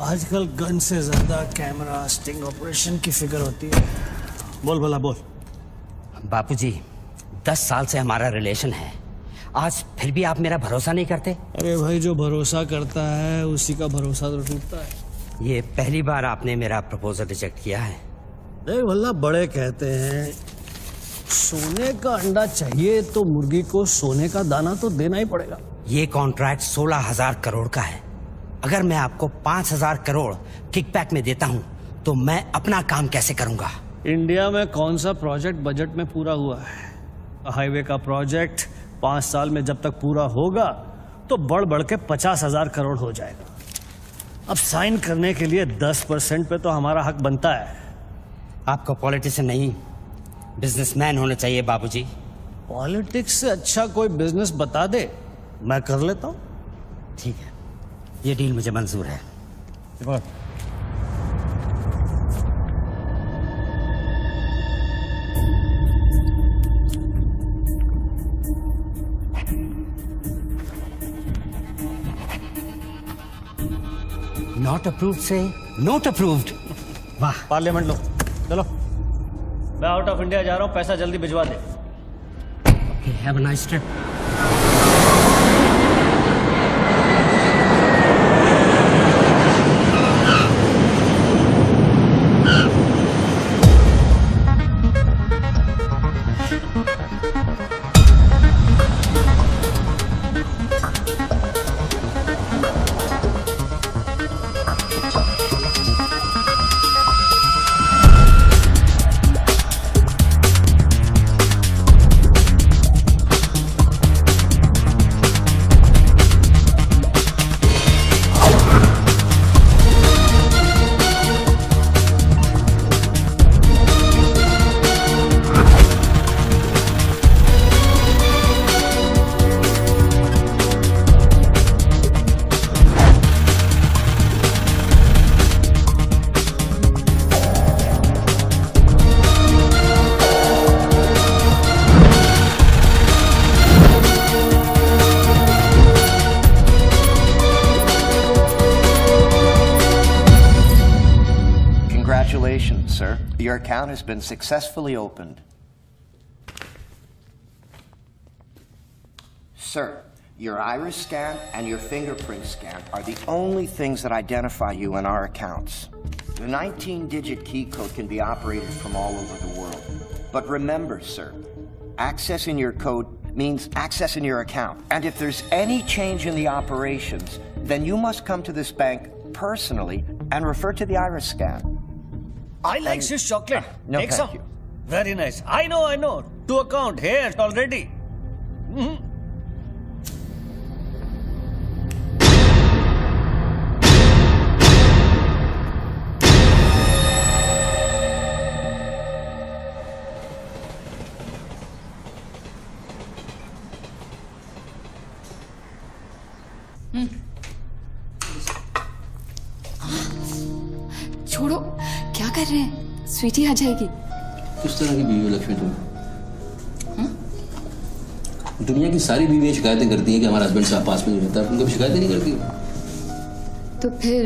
आजकल गन से ज्यादा कैमरा स्टिंग ऑपरेशन की फिक्र होती है। बोल भला बोल। बापूजी 10 साल से हमारा रिलेशन है, आज फिर भी आप मेरा भरोसा नहीं करते? अरे भाई, जो भरोसा करता है उसी का भरोसा तो टूटता है। ये पहली बार आपने मेरा प्रपोजल रिजेक्ट किया है। देख भला, बड़े कहते हैं सोने का अंडा चाहिए तो मुर्गी को सोने का दाना तो देना ही पड़ेगा। ये कॉन्ट्रैक्ट 16,000 करोड़ का है। अगर मैं आपको 5,000 करोड़ किकबैक में देता हूं तो मैं अपना काम कैसे करूंगा? इंडिया में कौन सा प्रोजेक्ट बजट में पूरा हुआ है? हाईवे का प्रोजेक्ट 5 साल में जब तक पूरा होगा तो बढ़ बढ़ के 50,000 करोड़ हो जाएगा। अब साइन करने के लिए 10% पे तो हमारा हक बनता है। आपको पॉलिटिशियन नहीं बिजनेसमैन होना चाहिए बाबूजी। पॉलिटिक्स से अच्छा कोई बिजनेस बता दे, मैं कर लेता हूं। ठीक है, ये डील मुझे मंजूर है। नॉट अप्रूव्ड से नॉट अप्रूव्ड। वाह। पार्लियामेंट लो, चलो। मैं आउट ऑफ इंडिया जा रहा हूं, पैसा जल्दी भिजवा दे। Have a nice trip. Congratulations, sir. Your account has been successfully opened. Sir, your iris scan and your fingerprint scan are the only things that identify you in our accounts. The 19-digit key code can be operated from all over the world. But remember, sir, accessing your code means accessing your account. And if there's any change in the operations, then you must come to this bank personally and refer to the iris scan. I like Swiss chocolate. No, Take thank some. you. Very nice. I know. To account here already. छोड़ो, क्या कर रहे हैं? स्वीटी आ जाएगी। किस तरह की बीवी हो लक्ष्मी तुम? दुनिया की सारी बीवियां शिकायतें करती हैं कि हमारा हस्बैंड साहब पास में नहीं रहता, तुम कभी शिकायतें नहीं करती? तो फिर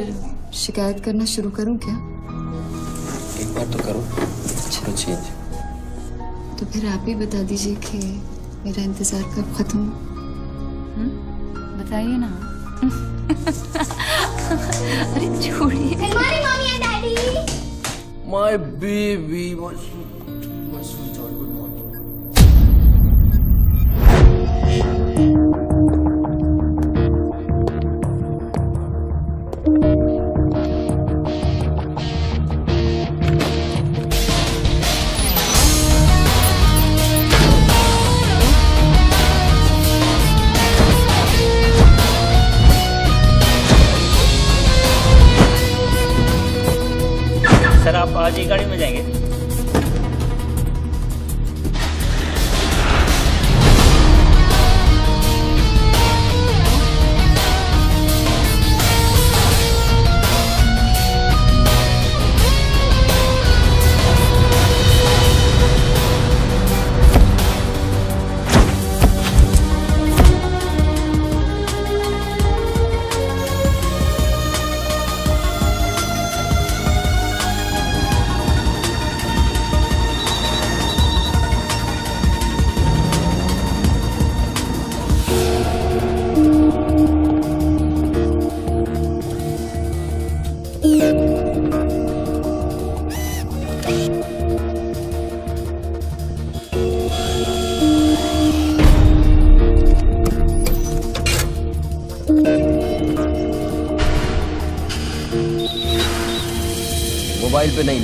शिकायत करना शुरू करूं क्या? एक बार तो करो, अच्छी। तो फिर आप ही बता दीजिए कि मेरा इंतजार कब खत्म हो? बताइए ना। अरे छोड़िए। हमारी mummy and daddy. My baby, my sweet child, good morning. Sir आप आज ही गाड़ी में जाएंगे?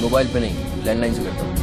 मोबाइल पे नहीं, लैंडलाइन से करता हूँ।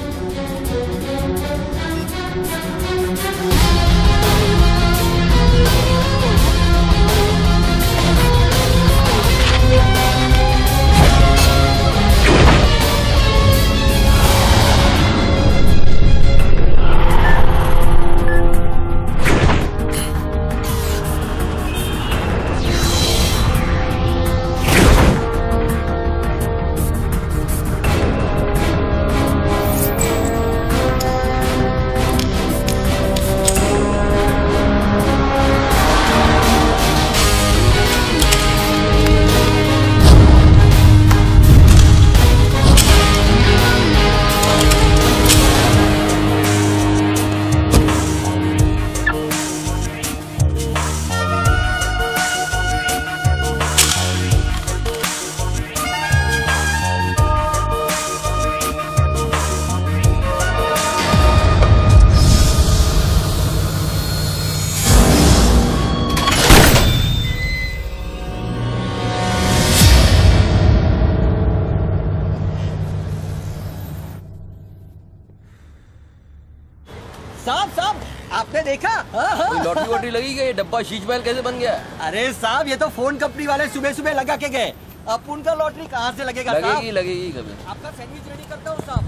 साहब आपने देखा? लॉटरी वॉटरी लगी गई, डब्बा शीश महल कैसे बन गया? अरे साहब ये तो फोन कंपनी वाले सुबह सुबह लगा के गए। अब उनका लॉटरी कहाँ से लगेगा? लगेगी कभी। आपका सैंडविच रेडी करता हूँ साहब।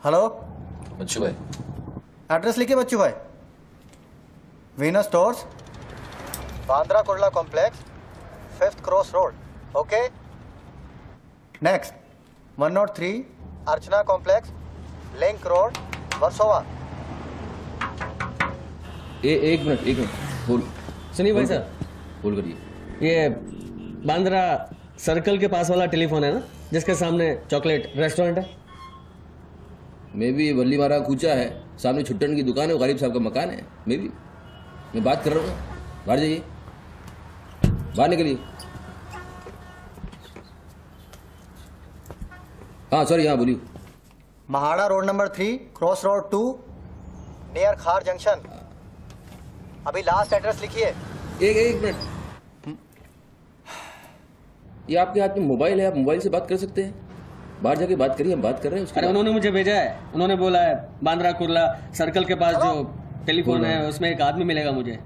हेलो बच्चू भाई, एड्रेस लिखिए बच्चू भाई। Venus stores, Bandra Kurla complex, 5th cross road. Okay next 103 अर्चना कॉम्प्लेक्स, लिंक रोड, वर्सोवा। एक मिनट होल्ड। सुनिए भाई साहब, होल्ड करिए। ये बांद्रा सर्कल के पास वाला टेलीफोन है ना, जिसके सामने चॉकलेट रेस्टोरेंट है? मे भी वल्ली मारा कूचा है, सामने छुट्टन की दुकान है, गरीब साहब का मकान है। मे भी मैं बात कर रहा हूँ, बाहर जाइए, बाहर निकलिए। हाँ सॉरी, हाँ बोलिए। MHADA road number 3 cross road 2 near खार जंक्शन। अभी लास्ट एड्रेस लिखिए। एक मिनट, ये आपके हाथ में मोबाइल है, आप मोबाइल से बात कर सकते हैं। बाहर जाके बात करिए, हम बात कर रहे हैं। अरे उन्होंने मुझे भेजा है, उन्होंने बोला है बांद्रा कुर्ला सर्कल के पास जो टेलीफोन है उसमें एक आदमी मिलेगा मुझे।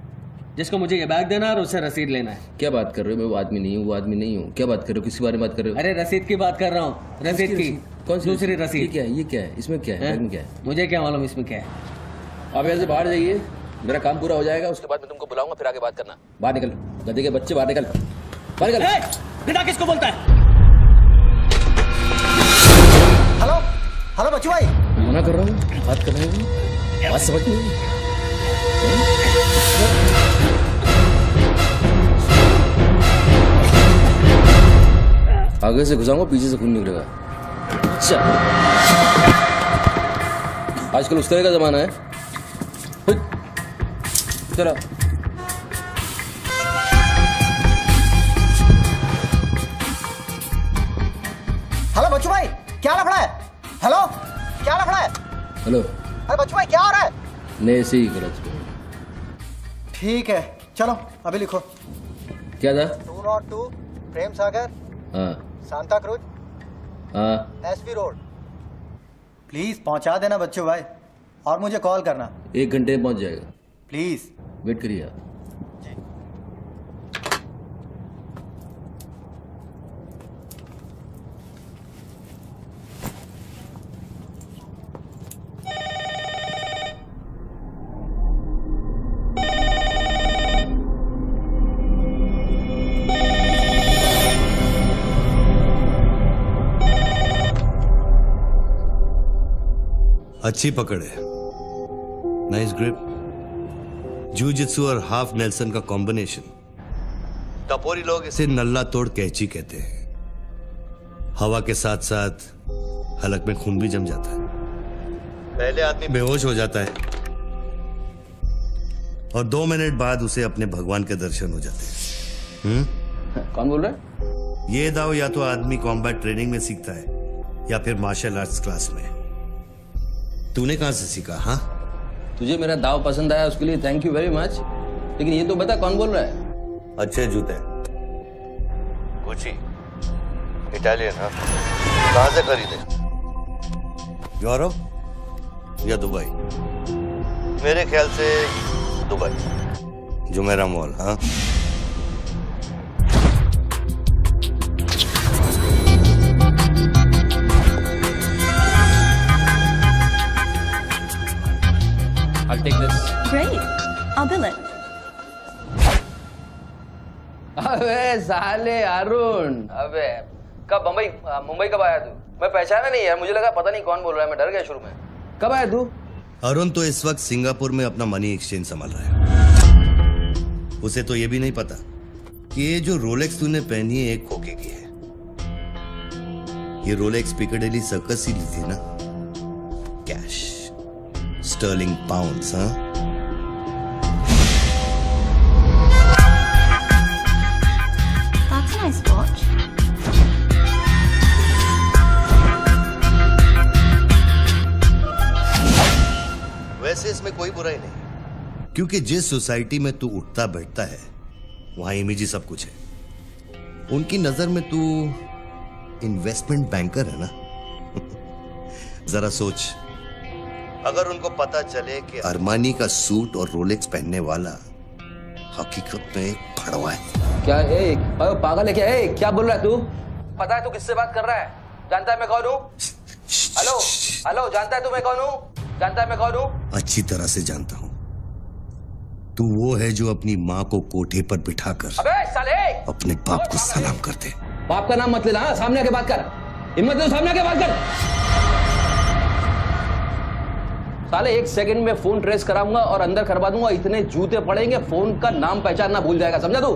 जिसको मुझे ये बैग देना है और उससे रसीद लेना है। क्या बात कर रहे हो? मैं वो आदमी नहीं हूँ, वो आदमी नहीं हूँ। क्या बात कर रहे हो? किसके बारे में बात कर रहे हो? अरे रसीद की बात कर रहा हूँ, रसीद की। कौन सी दूसरी ये रसीद। क्या है? ये क्या है? इसमें क्या है? बैग में क्या है? मुझे क्या मालूम इसमें क्या है। आप यहाँ से बाहर जाइए, मेरा काम पूरा हो जाएगा, उसके बाद मैं तुमको बुलाऊंगा, फिर आगे बात करना। बाहर निकल, गधे के बच्चे, बाहर निकल, बाहर निकल। बिना किसको बोलता है? हेलो हेलो बच्चू भाई। मना कर रहा हूँ, बात कर रहे हो, बात समझ नहीं। आगे से घुसाऊंगा, पीछे से खून निकलेगा। अच्छा, आजकल उस तरह का जमाना है। चलो हेलो बच्चू भाई, क्या लफड़ा है? हेलो, क्या लफड़ा है? हेलो, अरे बच्चू भाई क्या हो रहा है? नहीं ऐसे ही गलत। ठीक है चलो अभी लिखो। क्या था? 202 प्रेम सागर, हाँ सांता क्रूज, हाँ, एसपी रोड। प्लीज पहुंचा देना बच्चू भाई, और मुझे कॉल करना 1 घंटे में पहुंच जाएगा। प्लीज। वेट करिए आप। अच्छी पकड़ है, नाइस ग्रिप। जूजित्सु और हाफ नेल्सन का कॉम्बिनेशन। टपोरी लोग इसे नल्ला तोड़ कैची कहते हैं। हवा के साथ साथ हलक में खून भी जम जाता है। पहले आदमी बेहोश हो जाता है और 2 मिनट बाद उसे अपने भगवान के दर्शन हो जाते हैं। कौन बोल रहा है? ये दाव या तो आदमी कॉम्बैट ट्रेनिंग में सीखता है या फिर मार्शल आर्ट्स क्लास में। तूने कहां से सीखा? हाँ, तुझे मेरा दाव पसंद आया, उसके लिए थैंक यू वेरी मच। लेकिन ये तो बता कौन बोल रहा है? अच्छे जूते, गुची, इटालियन। हाँ, कहां से खरीदे? यूरोप या दुबई? मेरे ख्याल से दुबई, जुमेरा मॉल। हाँ, I'll take this. Great. I'll bill it. अबे साले अरुण, अबे कब मुंबई कब आया तू? मैं पहचाना नहीं यार, मुझे लगा पता नहीं कौन बोल रहा है, मैं डर गया शुरू में। कब आया तू? अरुण तो इस वक्त सिंगापुर में अपना मनी एक्सचेंज संभाल रहा है। उसे तो ये भी नहीं पता कि ये जो रोलेक्स तूने पहनी है एक खोखे की है। ये रोलेक्स पिकाडेली सर्कस ही ली थी ना? Cash, sterling pounds. हाँ, That's a nice watch. वैसे इसमें कोई बुराई नहीं, क्योंकि जिस सोसाइटी में तू उठता बैठता है वहां इमेज ही सब कुछ है। उनकी नजर में तू इन्वेस्टमेंट बैंकर है ना। जरा सोच, अगर उनको पता चले कि अरमानी का सूट और रोलेक्स पहनने वाला हकीकत में एक फड़वा है। क्या है? पागल है क्या? है क्या बोल रहा है तू? पता है तू किससे बात कर रहा है? जानता है मैं कौन हूँ? हेलो हेलो, जानता है तू मैं कौन हूँ? जानता है मैं कौन हूँ? अच्छी तरह से जानता हूं। तू वो है जो अपनी माँ को कोठे पर बिठाकर अबे साले अपने बाप को सलाम करते। बाप का नाम मत लेना, सामने आके बात कर। हिम्मत है तो सामने आके बात कर। साले 1 सेकंड में फोन ट्रेस कराऊंगा और अंदर करवा दूंगा। इतने जूते पड़ेंगे, फोन का नाम पहचान ना भूल जाएगा, समझा तू?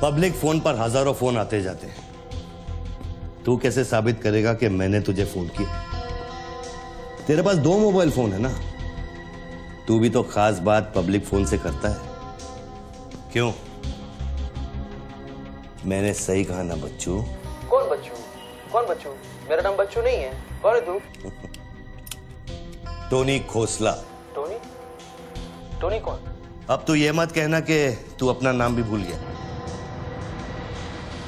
पब्लिक फोन पर हजारों फोन आते जाते हैं। तू कैसे साबित करेगा कि मैंने तुझे फोन किया? तेरे पास 2 मोबाइल फोन है ना? तू भी तो खास बात पब्लिक फोन से करता है। क्यों? मैंने सही कहा ना बच्चू? कौन बच्चू? कौन बच्चू? मेरा नाम बच्चू नहीं है। कौन है तू? टोनी खोसला। टोनी? टोनी कौन? अब तू ये मत कहना कि तू अपना नाम भी भूल गया।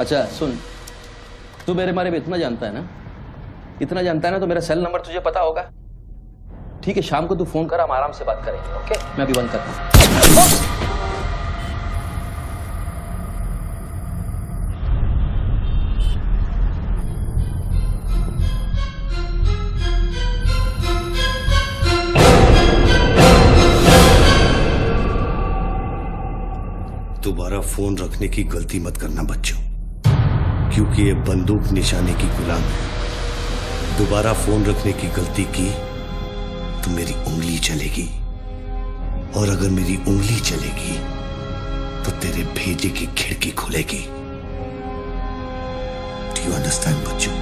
अच्छा सुन, तू मेरे बारे में इतना जानता है ना, इतना जानता है ना, तो मेरा सेल नंबर तुझे पता होगा। ठीक है, शाम को तू फोन कर, हम आराम से बात करेंगे। ओके, मैं अभी बंद करता हूँ। दोबारा फोन रखने की गलती मत करना बच्चों, क्योंकि ये बंदूक निशाने की गुलाम है। दोबारा फोन रखने की गलती की तो मेरी उंगली चलेगी, और अगर मेरी उंगली चलेगी तो तेरे भेजे की खिड़की खुलेगी। डू यू अंडरस्टैंड बच्चों?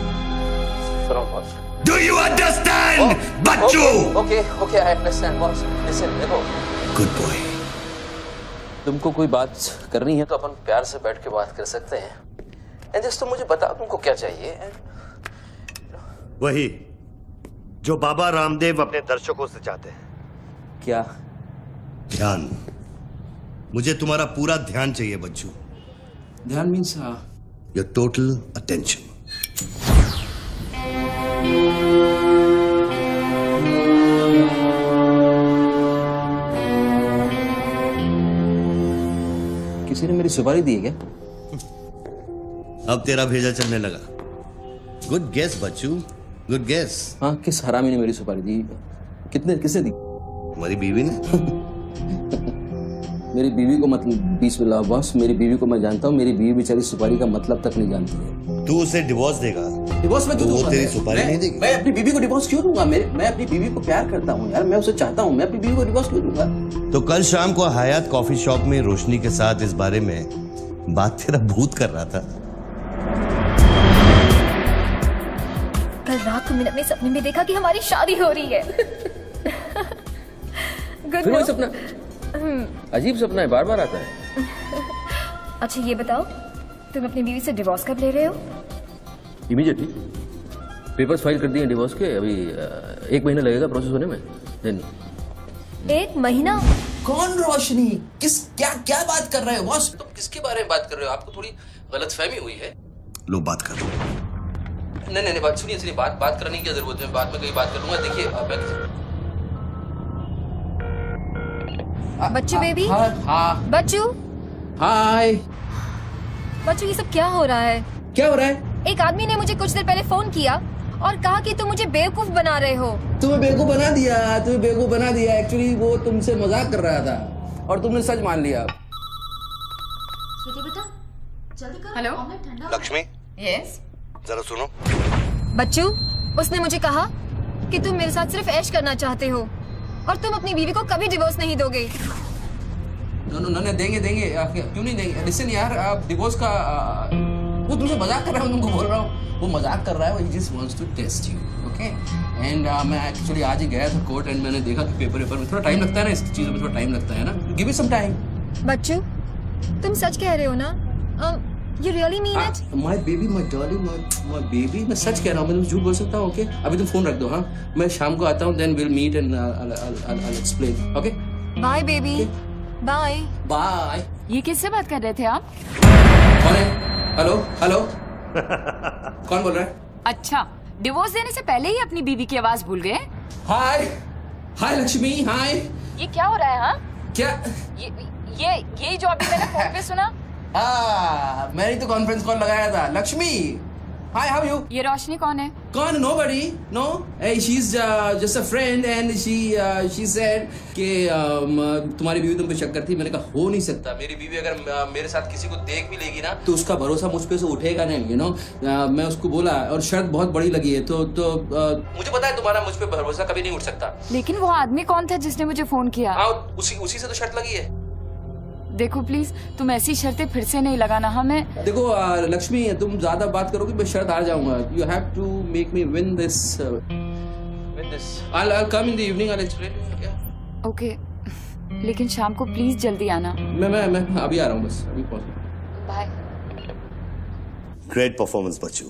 डू यू अंडरस्टैंड बच्चों? Okay, I understand boss. Listen, देखो, गुड बॉय। तुमको कोई बात करनी है तो अपन प्यार से बैठ के बात कर सकते हैं। एंड जस्ट तुम मुझे बताओ तुमको क्या चाहिए। वही जो बाबा रामदेव अपने दर्शकों से चाहते हैं। क्या? ध्यान। मुझे तुम्हारा पूरा ध्यान चाहिए बच्चू। ध्यान मीन्स योर टोटल अटेंशन। किसी ने मेरी सुपारी दी है क्या? अब तेरा भेजा चलने लगा। गुड गेस बच्चू, गुड गेस। हाँ, किस हरामी ने मेरी सुपारी दी? किसने दी? तुम्हारी बीवी ने। मेरी बीवी को मतलब बीच में लाओ बॉस। मेरी बीवी को मैं जानता हूँ, मेरी बीवी बेचारी सुपारी का मतलब तक नहीं जानती है। तू उसे डिवोर्स देगा? डिवोर्स में क्यों दूंगा? वो तेरी सुपारी नहीं देगी। मैं अपनी बीवी को डिवोर्स क्यों दूंगा? मैं अपनी बीवी को प्यार करता हूँ यार, मैं उसे चाहता हूँ, मैं अपनी बीवी को डिवोर्स क्यों दूंगा? तो कल शाम को हयात कॉफी शॉप में रोशनी के साथ इस बारे में बात तेरा भूत कर रहा था। कल रात को मैंने अपने सपने में देखा कि हमारी शादी हो रही है। फिर वही सपना? अजीब सपना है, बार बार आता है। अच्छा ये बताओ, तुम अपनी बीवी से डिवोर्स कब ले रहे हो? इमीडिएटली। पेपर्स फाइल कर दिए डिवोर्स के, अभी 1 महीना लगेगा प्रोसेस होने में। देन 1 महीना? कौन रोशनी? क्या बात कर रहे हो बॉस? तुम किसके बारे में बात कर रहे हो? आपको थोड़ी गलतफहमी हुई है। लो बात कर लो। नहीं, बात सुनिए, बात करने की क्या जरूरत है? बाद में कहीं बात कर लूंगा। देखिए बच्चू बेबी। हाँ। बच्चू। हाय। बच्चू, ये सब क्या हो रहा है? क्या हो रहा है? एक आदमी ने मुझे कुछ देर पहले फोन किया और कहा कि तुम मुझे बेवकूफ बना रहे हो। तुम्हें बेवकूफ बना दिया। एक्चुअली वो तुमसे मजाक कर रहा था और तुमने सच मान लिया। स्वीटी बेटा, जल्दी करो। हेलो लक्ष्मी। यस। जरा सुनो। बच्चू, उसने मुझे कहा कि तुम मेरे साथ सिर्फ ऐश करना चाहते हो और तुम अपनी बीवी को कभी डिवोर्स नहीं दोगे। नो, देंगे। क्यों नहीं देंगे? लिसन यार, डिवोर्स का वो तुमसे मजाक कर रहा है, मैं तुमको बोल रहा हूँ। वो मजाक कर रहा है, he just wants to test you, okay? And मैं एक्चुअली आज ही गया था कोर्ट एंड मैंने देखा कि पेपर में थोड़ा टाइम लगता है ना, इस चीजों में थोड़ा टाइम लगता है ना। Give me some time. बच्चू, तुम सच कह रहे हो ना? You really mean it? My baby, my darling, my baby, मैं सच कह रहा हूँ। मैं तुम झूठ बोल सकता हूँ? ओके, अभी तुम फोन रख दो। हाँ, मैं शाम को आता हूँ, then we'll meet and I'll explain. Okay? Bye baby. Bye. ये किससे बात कर रहे थे आप? कौन है? हेलो कौन बोल रहा है? अच्छा, डिवोर्स देने से पहले ही अपनी बीवी की आवाज भूल गए? हाय लक्ष्मी, हाय। ये क्या हो रहा है? हाँ, क्या? ये जो अभी मैंने फोन पे सुना। मैंने तो कॉन्फ्रेंस कॉल लगाया था। Lakshmi, hi, how you? ये रोशनी कौन है? कौन? Nobody, no. She is just a friend and she said कि तुम्हारी बीवी तुम पे शक करती। मैंने कहा हो नहीं सकता, मेरी बीवी अगर मेरे साथ किसी को देख भी लेगी ना तो उसका भरोसा मुझ पे से उठेगा नहीं, यू नो। मैं उसको बोला और शर्त बहुत बड़ी लगी है, तो मुझे पता है तुम्हारा मुझ पे भरोसा कभी नहीं उठ सकता। लेकिन वो आदमी कौन था जिसने मुझे फोन किया? उसी से तो शर्त लगी है। देखो प्लीज, तुम ऐसी शर्तें फिर से नहीं लगाना हमें। देखो लक्ष्मी, तुम ज्यादा बात करोगी मैं शर्त हार जाऊंगा। You have to make me win this. I'll come in the evening, I'll explain. Okay, लेकिन शाम को प्लीज जल्दी आना। मैं अभी आ रहा हूँ, बस अभी पहुंच। बाय। ग्रेट परफॉर्मेंस बच्चू,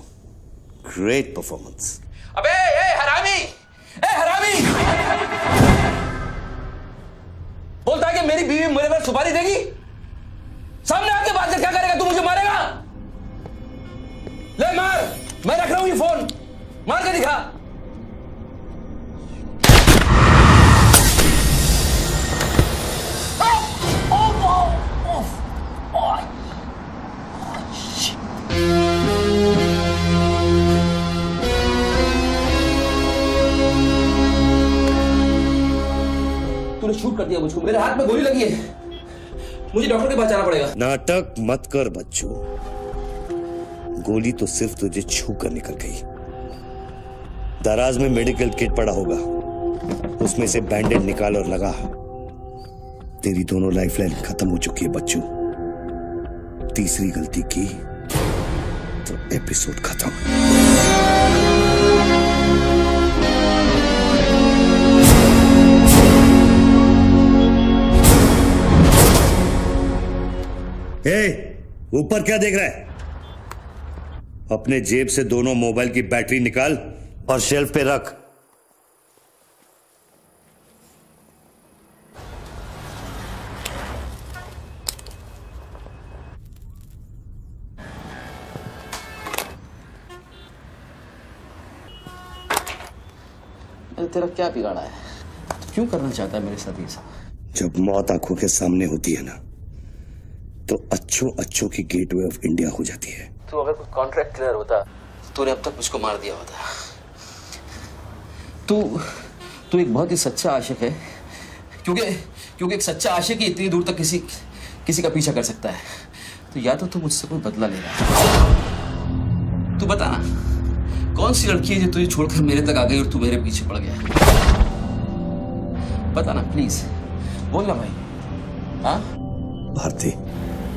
ग्रेट परफॉर्मेंस। अबे हरामी, बोलता है कि मेरी बीवी मेरे पर सुपारी देगी। सामने आके बात कर, क्या करेगा तू? मुझे मारेगा? ले मार, मैं रख रहा हूं ये फोन, मार के दिखा। मुझको, मेरे हाथ में गोली लगी है, मुझे डॉक्टर के पास जाना पड़ेगा। नाटक मत कर बच्चू, गोली तो सिर्फ तुझे छू कर निकल गई। दराज में मेडिकल किट पड़ा होगा, उसमें से बैंडेड निकाल और लगा। तेरी दोनों लाइफलाइन खत्म हो चुकी है बच्चू। तीसरी गलती की तो एपिसोड खत्म। ऊपर क्या देख रहा है? अपने जेब से दोनों मोबाइल की बैटरी निकाल और शेल्फ पे रख। तेरा क्या बिगाड़ा है? क्यों करना चाहता है मेरे साथ ये सब? जब मौत आंखों के सामने होती है ना, तो अच्छों की गेटवे ऑफ इंडिया हो जाती है। तू अगर कोई कॉन्ट्रैक्ट क्लियर होता, तूने अब तक मुझको मार दिया होता। तू एक बहुत ही सच्चा आशिक है, क्योंकि एक सच्चा आशिक ही इतनी दूर तक किसी का पीछा कर सकता है। तो या तो तू मुझसे कोई बदला ले रहा है। तू बता ना, कौन सी लड़की है जो तुझे छोड़कर मेरे तक आ गई और तू मेरे पीछे पड़ गया? बता ना प्लीज, बोल ना भाई। हाँ भारती।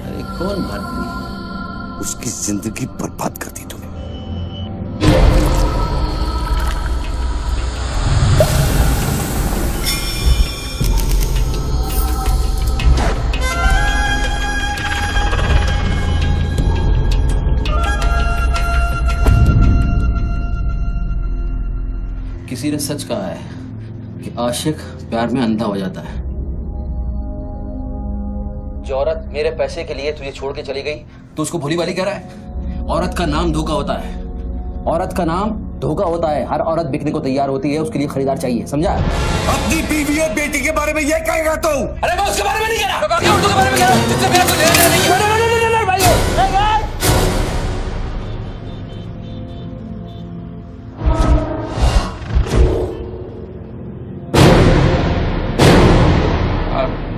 अरे कौन भारती? उसकी जिंदगी बर्बाद कर दी तूने। किसी ने सच कहा है कि आशिक प्यार में अंधा हो जाता है। जो औरत मेरे पैसे के लिए तुझे छोड़ के चली गई, तो उसको भोली भाली कह रहा है? औरत का नाम धोखा होता है। औरत का नाम धोखा होता है। हर औरत बिकने को तैयार होती है, उसके लिए खरीदार चाहिए, समझा? अपनी बीवी और बेटी के बारे में ये कहेगा तू? अरे मैं उसके बारे में नहीं कह रहा, मैं उर्दू के बारे में कह रहा हूं, जिससे मेरा कोई लेना देना नहीं है।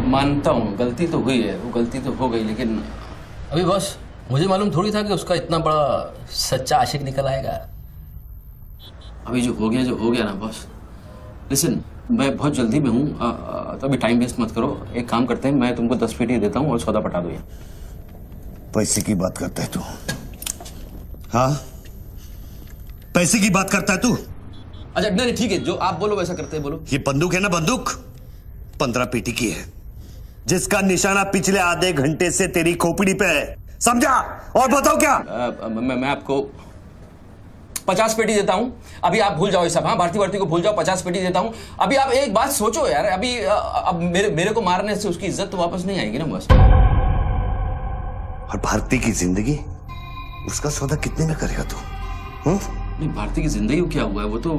मानता हूँ गलती तो हुई है, वो गलती तो हो गई, लेकिन अभी बस मुझे मालूम थोड़ी था कि उसका इतना बड़ा सच्चा आशिक निकल आएगा। अभी जो हो गया ना बॉस। लिसन, मैं बहुत जल्दी में हूँ, तो अभी टाइम वेस्ट मत करो। एक काम करते हैं, मैं तुमको 10 पेटी देता हूँ और सौदा पटा दो। पैसे की बात करता है तू? हाँ, पैसे की बात करता है तू? अच्छा नहीं ठीक है, जो आप बोलो वैसा करते हैं, बोलो। ये बंदूक है ना, बंदूक 15 पेटी की है, जिसका निशाना पिछले आधे घंटे से तेरी खोपड़ी पे है, समझा? और बताओ क्या? मैं आपको 50 पेटी देता हूं। अभी आप भूल जाओ ये सब। हाँ, भारती को भूल जाओ, 50 पेटी देता हूं। अभी आप एक बात सोचो यार, अभी अब मेरे को मारने से उसकी इज्जत तो वापस नहीं आएगी ना बस। और भारती की जिंदगी, उसका सौदा कितने में करेगा तू? नहीं, भारती की जिंदगी को क्या हुआ है? वो तो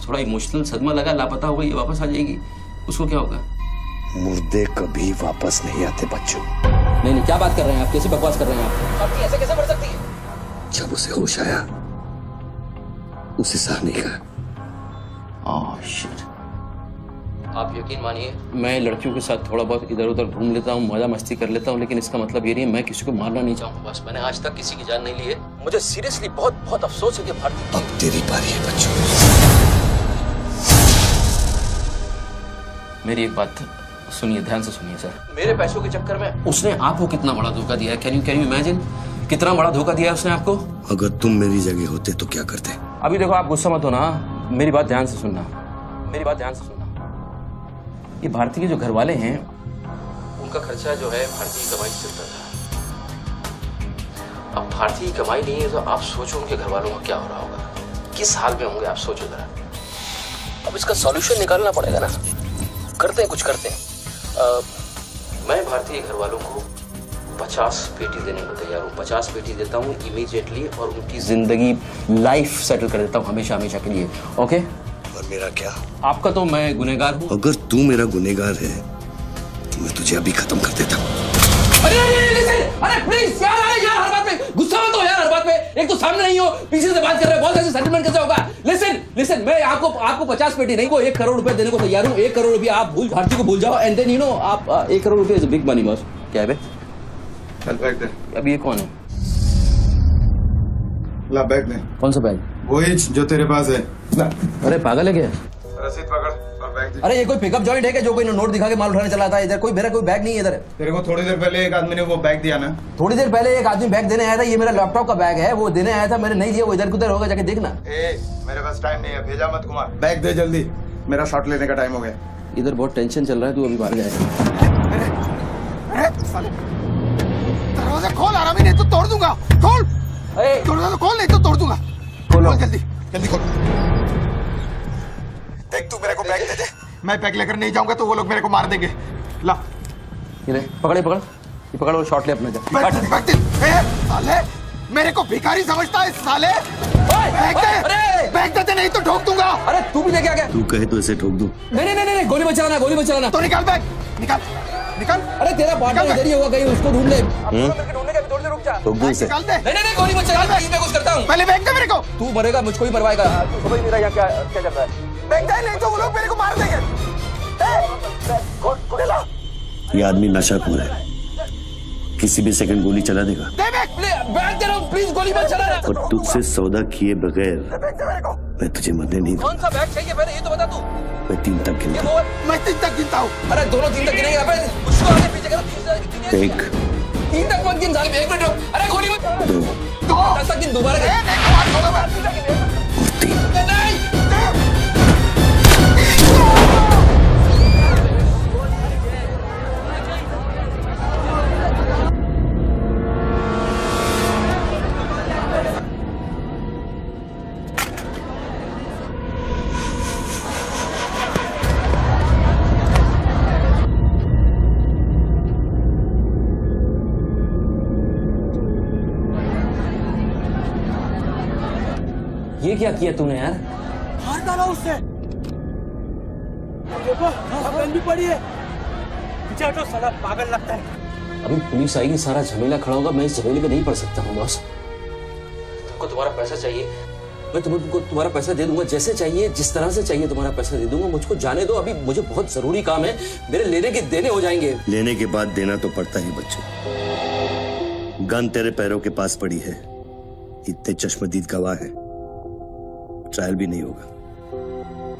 थोड़ा इमोशनल सदमा लगा, लापता हो गई, वापस आ जाएगी। उसको क्या होगा? मुर्दे कभी वापस नहीं आते बच्चों। नहीं, क्या बात कर रहे हैं आप? कैसे बकवास कर रहे हैं आप? भारती ऐसे कैसे मर सकती है? जब उसे होश आया, उसे सहने का। शिट। आप यकीन मानिए, मैं लड़कियों के साथ थोड़ा बहुत इधर उधर घूम लेता हूँ, मजा मस्ती कर लेता हूँ, लेकिन इसका मतलब ये नहीं है मैं किसी को मारना नहीं चाहूंगा। बस मैंने आज तक किसी की जान नहीं ली है। मुझे सीरियसली बहुत बहुत अफसोस है कि भारती। अब तेरी बारी है बच्चों। मेरी एक बात सुनिए, ध्यान से सुनिए सर। मेरे पैसों के चक्कर में उसने आपको कितना बड़ा धोखा दिया है? कैन यू इमेजिन कितना बड़ा धोखा दिया है उसने आपको? अगर तुम मेरी जगह होते तो क्या करते? अभी देखो, आप गुस्सा मत होना, मेरी बात ध्यान से सुनना, मेरी बात ध्यान से सुनना। ये भारती के जो घर वाले हैं, उनका खर्चा जो है भारती की कमाई से चलता था। अब भारती की कमाई नहीं है, तो आप सोचो उनके घर वालों का क्या हो रहा होगा, किस हाल में होंगे, आप सोचो जरा। अब इसका सॉल्यूशन निकालना पड़ेगा ना। करते हैं, कुछ करते हैं। मैं भारतीय घर वालों को 50 पेटी देने को तैयार हूँ। 50 पेटी देता हूँ इमीडिएटली, और उनकी जिंदगी लाइफ सेटल कर देता हूँ हमेशा हमेशा के लिए। ओके? और मेरा क्या? आपका तो मैं गुनहगार हूँ। अगर तू मेरा गुनहगार है तो मैं तुझे अभी खत्म कर देता हूँ। अरे प्लीज यार, हर बात पे गुस्सा मत हो यार, हर बात पे एक तो सामने नहीं हो, पीछे से बात कर रहे हो, बहुत ऐसे सेटलमेंट कैसे होगा? लिसन, मैं आपको 50 पेटी नहीं को 1 करोड़ रुपए देने को तैयार हूँ। 1 करोड़ रुपया आप भारती को भूल जाओ, एंड देन यू नो आप 1 करोड़ रुपया इज बिग मनी बॉस। क्या है बे? चल बैग दे। अब ये कौन है? ला बैग दे। कौन सा बैग? वही जो तेरे पास है। अरे पागल है क्या? रसीद पकड़ और बैग दे। अरे ये कोई पिकअप जॉइंट है क्या जो कोई नोट दिखा के माल उठाने चला था? इधर मेरा कोई बैग नहीं है इधर। तेरे को थोड़ी देर पहले एक आदमी ने वो बैग दिया ना? थोड़ी देर पहले एक आदमी बैग देने आया था। ये मेरा लैपटॉप का बैग है, वो देने आया था, मैंने नहीं दिया। वो इधर उधर होगा, जाके देखना। मेरे पास टाइम नहीं है, भेजा मत कुमार। बैग दे जल्दी, मेरा शॉट लेने का टाइम हो गया। इधर बहुत टेंशन चल रहा है, तू अभी बाहर जाएगा। दरवाजा खोल, आरामी, नहीं तो तोड़ दूंगा। खोल दरवाजा, खोल नहीं तो तोड़ दूंगा। खोल जल्दी खोल। देख, तू मेरे को बैग दे दे, मैं बैग लेकर नहीं जाऊंगा तो वो लोग मेरे को मार देंगे। ला ये पकड़ वो शॉट ले अपने। साले मेरे को भिखारी समझता है साले। बैग दे नहीं तो ठोक दूंगा। अरे तू भी लेके आ गया। तू कहे तो इसे ठोक दूं? नहीं, गोली मत चलाना। तो निकाल बैग, निकाल। अरे तेरा पार्टनर इधर ही होगा कहीं, उसको ढूंढ ले। ढूंढने का भी थोड़ी देर रुक जा। ठोक दूं इसे? नहीं, गोली मत चला, मैं कुछ करता हूँ। पहले बैग दे मेरे को। तू मरेगा, मुझको ही मरवाएगा। समझ नहीं रहा यहाँ क्या चल रहा है। बैग दे नहीं तो वो लोग मेरे को मार देंगे। ये आदमी नशाखोर है, किसी भी सेकंड गोली चला देगा। बैग दे रहा हूँ, प्लीज गोली मत चलाना। और तुझसे सौदा किए बगैर मैं तुझे मरने नहीं दूंगा। कौन सा बैग चाहिए पहले ये तो बता तू। मैं 3 तक गिनता हूँ। मैं 3 तक गिनता हूँ। अरे दोनों 3 तक गिनेंगे। उसको आगे पीछे करो। 1 3 तक मत गिन साले, 1 मिनट रुक। अरे गोली मत। 2 10 तक गिन दोबारा। ये क्या किया तूने यार? हार डाला उससे। देखो गन भी पड़ी है। पीछे हटो, साला पागल लगता है। अभी पुलिस आएगी, सारा झमेला खड़ा होगा। मैं इस झमेले में नहीं पड़ सकता हूँ बॉस। तुमको तुम्हारा पैसा चाहिए, मैं तुमको तुम्हारा पैसा दे दूंगा। जैसे चाहिए, जिस तरह से चाहिए तुम्हारा पैसा दे दूंगा। मुझको जाने दो, अभी मुझे बहुत जरूरी काम है। मेरे लेने के देने हो जाएंगे। लेने के बाद देना तो पड़ता ही बच्चों। गन तेरे पैरों के पास पड़ी है, इतने चश्मदीद गवाह है। ट्रायल भी नहीं होगा,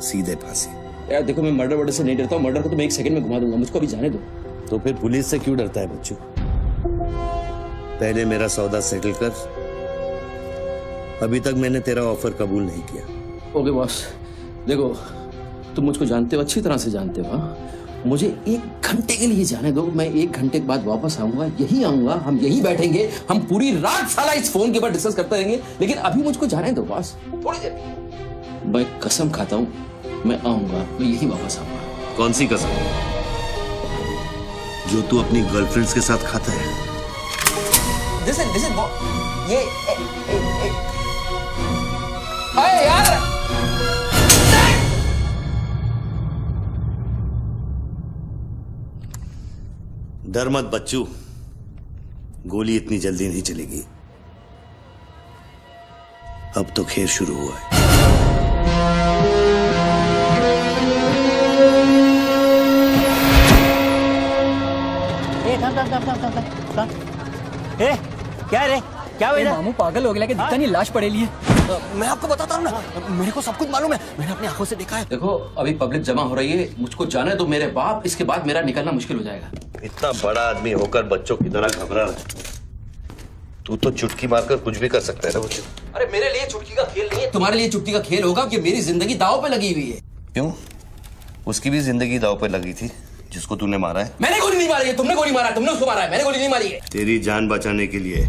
सीधे फांसी। यार देखो, मैं मर्डर से नहीं डरता हूँ। मर्डर को तो मैं 1 सेकंड में घुमा दूंगा। मुझको अभी जाने दो। तो फिर पुलिस से क्यों डरता है बच्चों? पहले मेरा सौदा सेटल कर। अभी तक मैंने तेरा ऑफर कबूल नहीं किया। ओके बॉस, देखो तुम मुझको जानते हो, अच्छी तरह से जानते हो। मुझे 1 घंटे के लिए जाने दो। मैं 1 घंटे के बाद वापस आऊंगा, यही आऊंगा, हम यही बैठेंगे, हम पूरी रात साला इस फोन के ऊपर डिस्कस करते रहेंगे। लेकिन अभी मुझको जाने दो बॉस, थोड़ी देर। मैं कसम खाता हूँ, मैं आऊंगा, मैं यही वापस आऊंगा। कौन सी कसम? जो तू अपनी गर्लफ्रेंड्स के साथ खाता है। Listen, ये अरे यार, डर मत बच्चू, गोली इतनी जल्दी नहीं चलेगी। अब तो खेल शुरू हुआ है। ए, क्या रे? क्या हुआ? मामू पागल हो गया कि दिखता नहीं, लाश पड़ेली है। मैं आपको बताता हूँ ना, मेरे को सब कुछ मालूम है, मैंने अपनी आंखों से देखा है। देखो अभी पब्लिक जमा हो रही है, मुझको जाने दो मेरे बाप। इसके बाद मेरा निकलना मुश्किल हो जाएगा। इतना बड़ा आदमी होकर बच्चों की तरह घबरा रहा है। तू तो चुटकी मारकर कुछ भी कर सकता है ना बच्चों। अरे मेरे लिए चुटकी का खेल नहीं है, तुम्हारे लिए चुटकी का खेल होगा कि मेरी जिंदगी दांव पे लगी हुई है। क्यों? उसकी भी जिंदगी दांव पे लगी थी जिसको तूने मारा है। मैंने गोली नहीं मारी है, तुमने गोली मारा, तुमने उसको मारा है, मैंने गोली नहीं मारी है। तेरी जान बचाने के लिए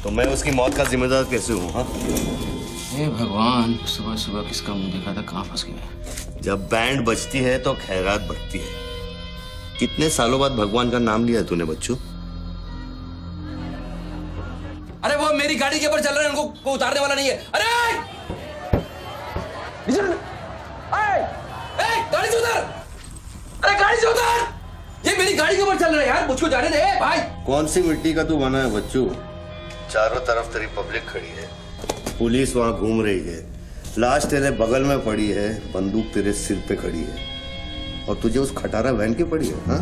तो मैं उसकी मौत का जिम्मेदार कैसे हूँ? हाँ, हे भगवान, सुबह सुबह किसका मुंह देखा था, कहाँ फंस गया। जब बैंड बजती है तो खैरात बढ़ती है। कितने सालों बाद भगवान का नाम लिया तूने बच्चों? अरे वो मेरी गाड़ी के ऊपर चल रहे हैं, उनको को उतारने वाला नहीं है। अरे गाड़ी से उतर! अरे गाड़ी से उतर! ये मेरी गाड़ी के ऊपर चल रहा है यार, मुझको जाने दे भाई। कौन सी मिट्टी का तू बना है बच्चों? चारों तरफ तेरी पब्लिक खड़ी है, पुलिस वहां घूम रही है, लाश तेरे बगल में पड़ी है, बंदूक तेरे सिर पे खड़ी है, और तुझे उस खटारा वैन की पड़ी है। हाँ?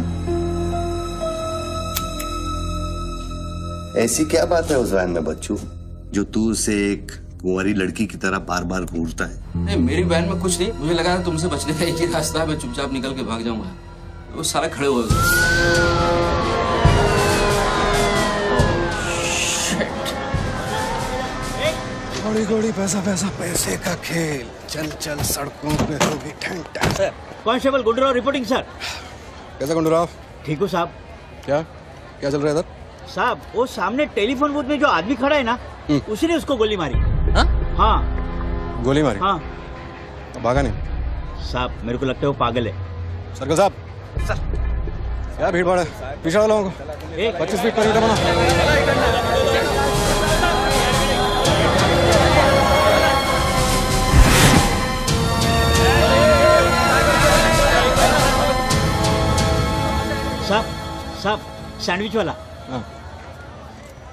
ऐसी क्या बात है उस वैन में बच्चू जो तू उसे एक कुंवारी लड़की की तरह बार बार घूरता है? नहीं, मेरी वैन में कुछ नहीं, मुझे लगा तुमसे बचने का एक ही रास्ता है, मैं चुपचाप निकल के भाग जाऊंगा। वो सारे खड़े हो गए। घोड़ी घोड़ी पैसा पैसा पैसे का खेल, चल चल सड़कों पे होगी ठंडा। Sir, constable Gundurao reporting sir. कैसा गुंडूराव? ठीक हो साहब। क्या क्या चल रहा है इधर? साहब वो सामने टेलीफोन बूथ में जो आदमी खड़ा है ना, उसी ने उसको गोली मारी। हाँ गोली मारी? हाँ। भागा नहीं? साहब मेरे को लगता है वो पागल है। सर्कल साहब। सर क्या भीड़ भाड़ है, पीछे वालों को 25 फीट पर बना। साहब साहब सैंडविच वाला।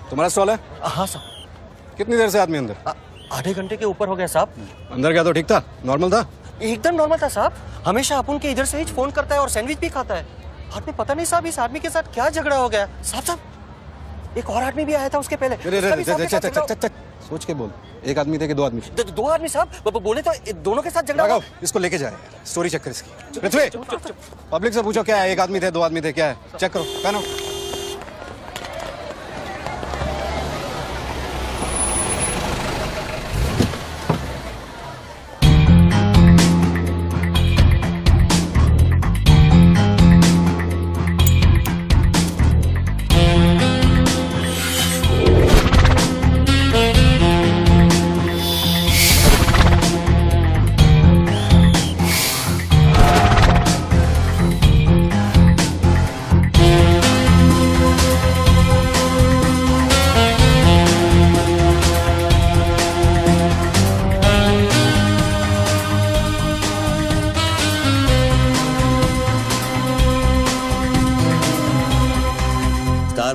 तुम्हारा स्टॉल है? हाँ साहब। कितनी देर से आदमी अंदर? आधे घंटे के ऊपर हो गया साहब। अंदर क्या तो ठीक था, नॉर्मल था? एकदम नॉर्मल था साहब। हमेशा अपन के इधर से ही फोन करता है और सैंडविच भी खाता है। बाद में पता नहीं साहब इस आदमी के साथ क्या झगड़ा हो गया। साहब एक और आदमी भी आया था उसके पहले। सोच के बोल, एक आदमी थे कि दो आदमी? दो आदमी साहब, बोले तो दोनों के साथ झगड़ा। इसको लेके जाए, स्टोरी चेक कर इसकी। पृथ्वी, पब्लिक से पूछो क्या है, एक आदमी थे दो आदमी थे, क्या है चेक करो। पहनो।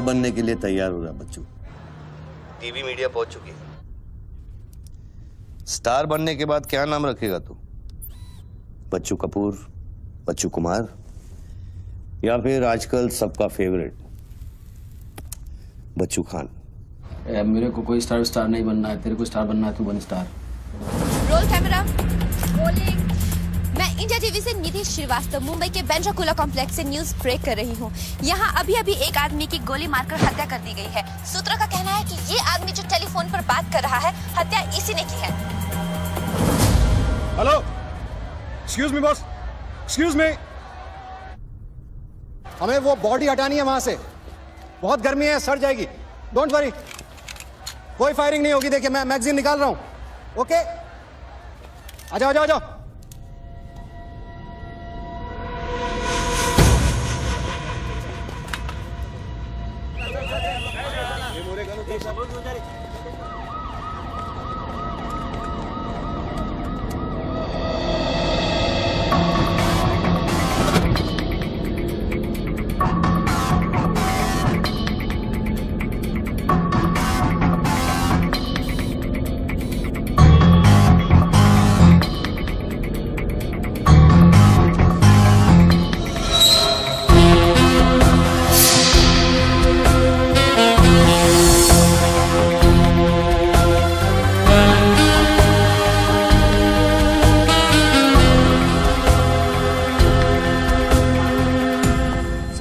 बनने के लिए तैयार हो रहा बच्चू। टीवी मीडिया पहुंच चुकी है। स्टार बनने के बाद क्या नाम रखेगा तू? बच्चू कपूर, बच्चू कुमार, या फिर आजकल सबका फेवरेट बच्चू खान? मेरे को कोई स्टार नहीं बनना है, तेरे को स्टार बनना है, तू बन स्टार। Roll camera, rolling. मैं इंडिया टीवी से निधि श्रीवास्तव मुंबई के बांद्रा कुर्ला कॉम्प्लेक्स से न्यूज ब्रेक कर रही हूँ। यहाँ अभी अभी एक आदमी की गोली मारकर हत्या कर दी गई है। सूत्रों का कहना है कि ये आदमी जो टेलीफोन पर बात कर रहा है, हत्या इसी ने की है। Hello, excuse me boss, excuse me. हमें वो बॉडी हटानी है वहां से, बहुत गर्मी है, सड़ जाएगी। डोंट वरी, कोई फायरिंग नहीं होगी। देखिए मैं मैगजीन निकाल रहा हूँ। ओके, आ जाओ, आ जाओ, आ जाओ।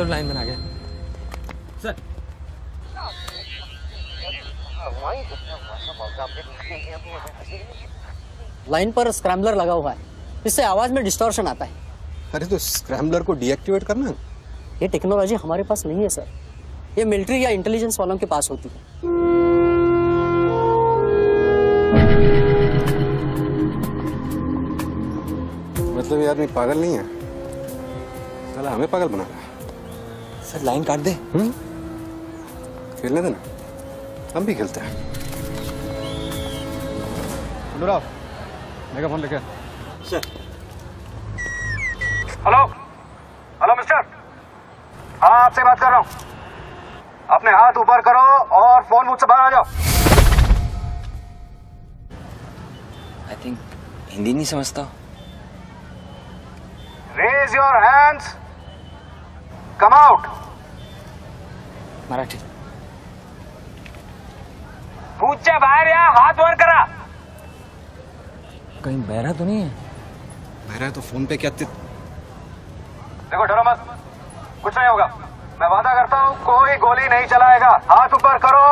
लाइन बना गए सर। लाइन पर स्क्रैम्बलर लगा हुआ है, इससे आवाज में डिस्टॉर्शन आता है। अरे तो स्क्रैम्बलर को डीएक्टिवेट करना। ये टेक्नोलॉजी हमारे पास नहीं है सर, ये मिलिट्री या इंटेलिजेंस वालों के पास होती है। मतलब ये आदमी पागल नहीं है, साला हमें पागल बना रहा है। सर लाइन काट दे। खेलने देना, हम भी खेलते हैं। गुंडूराव, मेगा फोन लेके। सर। हेलो, हेलो मिस्टर, हाँ आपसे बात कर रहा हूँ। अपने हाथ ऊपर करो और फोन मुझसे बाहर आ जाओ। आई थिंक हिंदी नहीं समझता। Raise your hands, come out. Marathi. पूछे बाहर या हाथ ऊपर करा। कहीं बहरा तो नहीं है? बहरा है तो फोन पे क्या देखो, डरो मत, कुछ नहीं होगा। मैं वादा करता हूँ कोई गोली नहीं चलाएगा। हाथ ऊपर करो,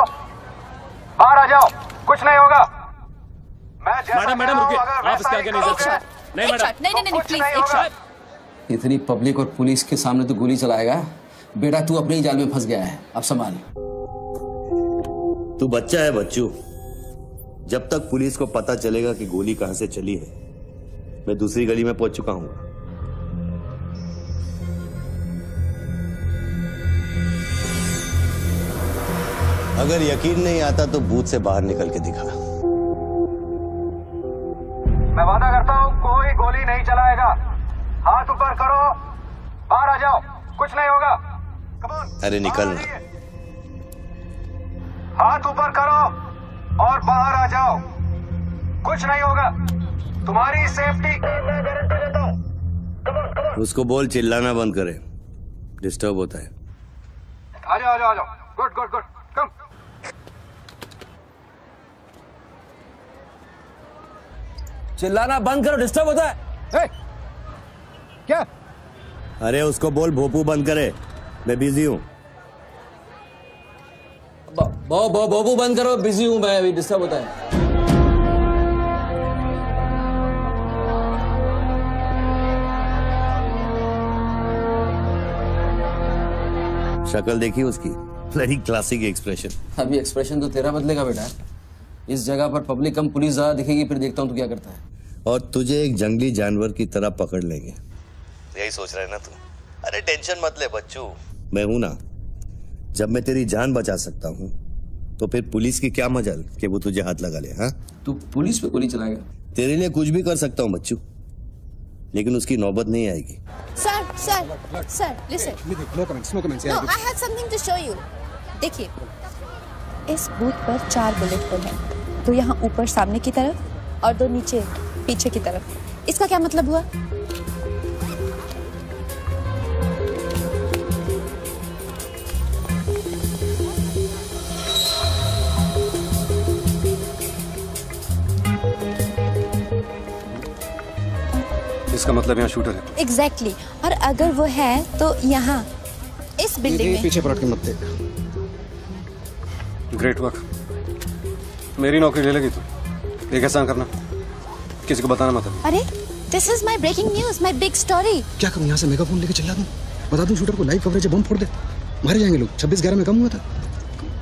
बाहर आ जाओ, कुछ नहीं होगा। मैडम रुकिए, आप इसके आगे नहीं जा सकते। नहीं मैडम, नहीं प्लीज एक शॉट। इतनी पब्लिक और पुलिस के सामने तो गोली चलाएगा? बेटा तू अपने ही जाल में फंस गया है, अब संभाल। तू बच्चा है बच्चू। जब तक पुलिस को पता चलेगा कि गोली कहां से चली है, मैं दूसरी गली में पहुंच चुका हूं। अगर यकीन नहीं आता तो बूथ से बाहर निकल के दिखा। मैं वादा करता हूँ कोई गोली नहीं चलाएगा। हाथ ऊपर करो, बाहर आ जाओ, कुछ नहीं होगा। अरे निकल ना। हाथ ऊपर करो और बाहर आ जाओ, कुछ नहीं होगा। तुम्हारी सेफ्टी मैं गारंटी देता हूँ। उसको बोल चिल्लाना बंद करे, डिस्टर्ब होता है। आ जाओ आ जाओ आ जाओ। गुड गुड गुड, कम। चिल्लाना बंद करो, डिस्टर्ब होता है। hey! क्या? अरे उसको बोल भोपू बंद करे, मैं बिजी हूँ। बोबू बंद करो, बिजी हूँ मैं, अभी डिस्टर्ब होता है। शक्ल देखी उसकी, ब्लडी क्लासिक एक्सप्रेशन। अभी एक्सप्रेशन तो तेरा बदलेगा बेटा। इस जगह पर पब्लिक कम पुलिस ज्यादा दिखेगी, फिर देखता हूँ तू क्या करता है। और तुझे एक जंगली जानवर की तरह पकड़ लेंगे। यही सोच रहा है ना तू? अरे टेंशन मत ले बच्चू, मैं हूं ना। जब मैं तेरी जान बचा सकता हूं तो फिर पुलिस की क्या मजाल कि वो तुझे हाथ लगा ले। हाँ, तू पुलिस पे गोली चलाएगा? तेरे लिए कुछ भी कर सकता हूं बच्चू, लेकिन उसकी नौबत नहीं आएगी। Sir listen. No comments, no comments. No, I have something to show you. देखिए, इस बूथ पर 4 बुलेट होल हैं। 2 यहाँ ऊपर सामने की तरफ और 2 नीचे पीछे की तरफ। इसका क्या मतलब हुआ? इसका मतलब यहाँ शूटर है। एग्जैक्टली और अगर वो है तो यहाँ इस बिल्डिंग में। पीछे पलट के मत देख। Great work. मेरी नौकरी ले लेगी तू। एक एहसान करना, किसी को बताना मत। अरे this is my breaking news, my big story. क्या करूं, यहाँ से मेगाफोन लेके चिल्ला दूं, बता दूं शूटर को लाइव कवरेज है, बम फोड़ दे, मारे जाएंगे लोग। 26/11 में कम हुआ था।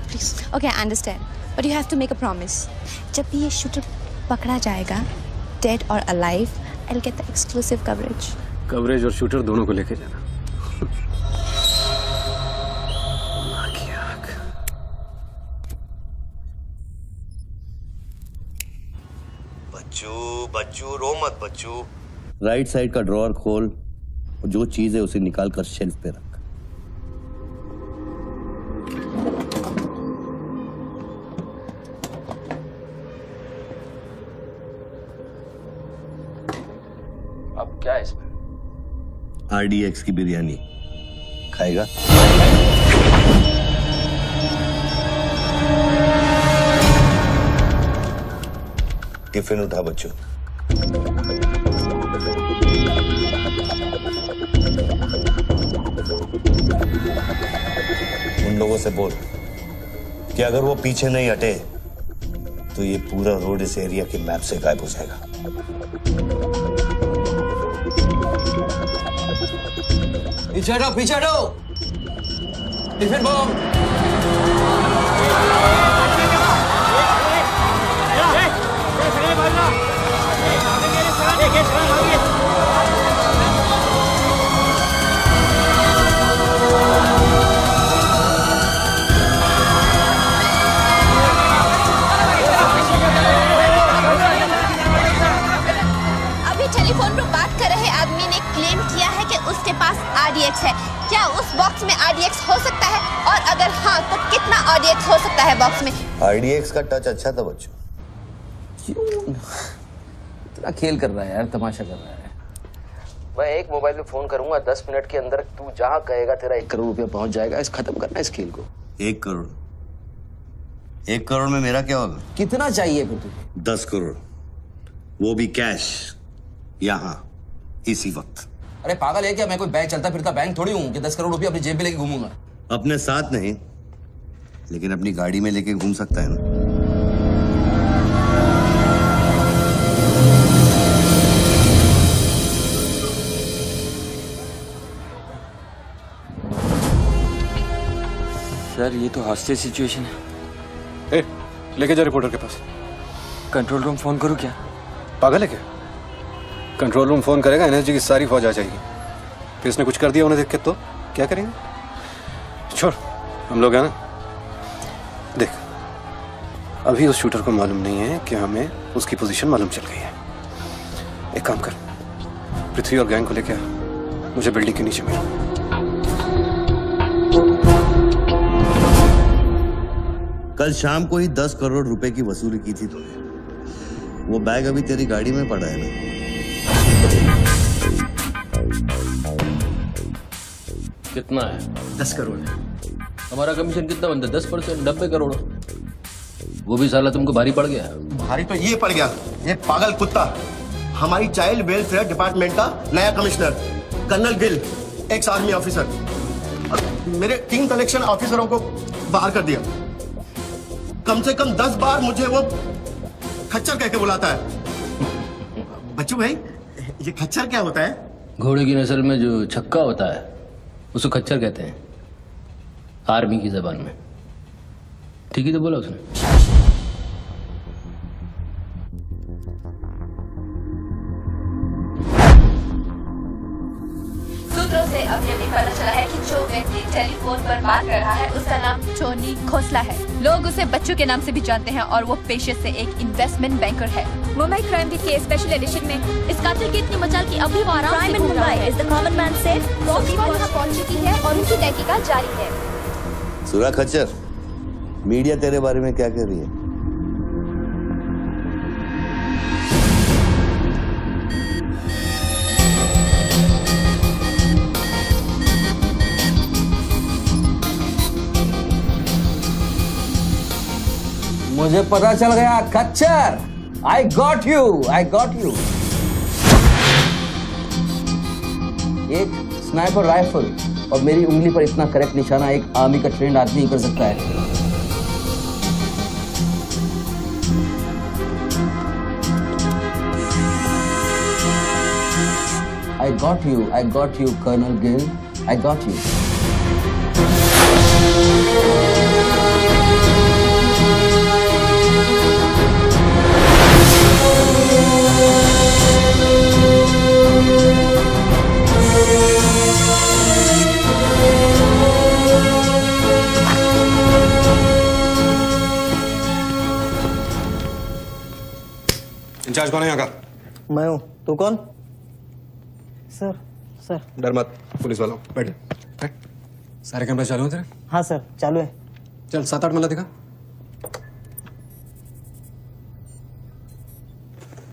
Please okay I understand, but you have to make a promise. जब भी ये शूटर पकड़ा जाएगा, डेड और alive, I will get the exclusive coverage. Coverage और शूटर दोनों को लेके जाना। बच्चू रो मत बच्चू। राइट साइड का ड्रॉअर खोल और जो चीज है उसे निकाल कर शेल्फ पे रख। अब क्या है इसमें? RDX की बिरयानी खाएगा? टिफिन उठा बच्चों। उन लोगों से बोल कि अगर वो पीछे नहीं हटे तो ये पूरा रोड इस एरिया के मैप से गायब हो जाएगा। पीछे हटो, पीछे हटो। Tiffin bomb. अभी टेलीफोन पर बात कर रहे आदमी ने क्लेम किया है कि उसके पास RDX है। क्या उस बॉक्स में RDX हो सकता है? और अगर हाँ तो RDX हो सकता है बॉक्स में। RDX का टच अच्छा था बच्चों। इतना खेल कर रहा है यार, तमाशा कर रहा है। मैं एक मोबाइल पे फोन करूंगा, 10 मिनट के अंदर तू जहां कहेगा तेरा 1 करोड़ रुपया पहुंच जाएगा। इस खत्म करना है इस खेल को। 1 करोड़? 1 करोड़ में मेरा क्या होगा? कितना चाहिए फिर तुझे? 10 करोड़, वो भी कैश, यहाँ इसी वक्त। अरे पागल है क्या? मैं कोई बैंक चलता फिरता बैंक थोड़ी हूँ कि 10 करोड़ रुपया अपनी जेब में लेके घूमूंगा। अपने साथ नहीं, लेकिन अपनी गाड़ी में लेके घूम सकता है ना। सर ये तो हॉस्टेज सिचुएशन है। ए, लेके जा रिपोर्टर के पास। कंट्रोल रूम फोन करूं क्या? पागल है क्या? कंट्रोल रूम फोन करेगा, एनएसजी की सारी फौज आ जाएगी। फिर इसने कुछ कर दिया उन्हें देख के तो क्या करेंगे? छोड़, हम लोग हैं ना। देख, अभी उस शूटर को मालूम नहीं है कि हमें उसकी पोजीशन मालूम चल गई है। एक काम कर, पृथ्वी और गैंग को लेके आ, मुझे बिल्डिंग के नीचे मिलो। कल शाम को ही 10 करोड़ रुपए की वसूली की थी तूने। वो बैग अभी तेरी गाड़ी में पड़ा है ना? कितना है? 10 करोड़। हमारा कमीशन कितना बनता है? 10%, 90 करोड़। वो भी साला तुमको भारी पड़ गया। भारी तो ये पड़ गया, ये पागल कुत्ता हमारी चाइल्ड वेलफेयर डिपार्टमेंट का नया commissioner colonel Gill, ex army officer, मेरे 3 कलेक्शन ऑफिसरों को बाहर कर दिया। कम से कम 10 बार मुझे वो खच्चर कह के बुलाता है। बच्चू भाई, ये खच्चर क्या होता है? घोड़े की नस्ल में जो छक्का होता है उसको खच्चर कहते हैं, आर्मी की जबान में। ठीक ही तो बोला उसने। सूत्रों से अब ये भी पता चला है कि जो व्यक्ति टेलीफोन पर बात कर रहा है उसका नाम टोनी खोसला है। लोग उसे बच्चू के नाम से भी जानते हैं और वो पेशे से एक इन्वेस्टमेंट बैंकर है। मुंबई क्राइम बीट के स्पेशल एडिशन में इस कातिल की इतनी मचाल की अभी वो आराम से घूम रहा है। Is the common man safe? Police वहां पहुंच चुकी है और उनकी तहकीकात जारी है। सुरा खच्चर, मीडिया तेरे बारे में क्या कह रही है? मुझे पता चल गया खच्चर। I got you, I got you। एक स्नाइपर राइफल और मेरी उंगली पर इतना करेक्ट निशाना एक आर्मी का ट्रेंड आदमी ही कर सकता है। I got you, Colonel Gill, I got you। Incharge कौन है यहाँ का? मैं हूँ। तू कौन? Sir, sir. डर मत, पुलिस वालों। बैठ बैठ। सारे कैमरे चालू हैं तेरे? हाँ सर, चालू है। चल 7-8 मल्ला दिखा।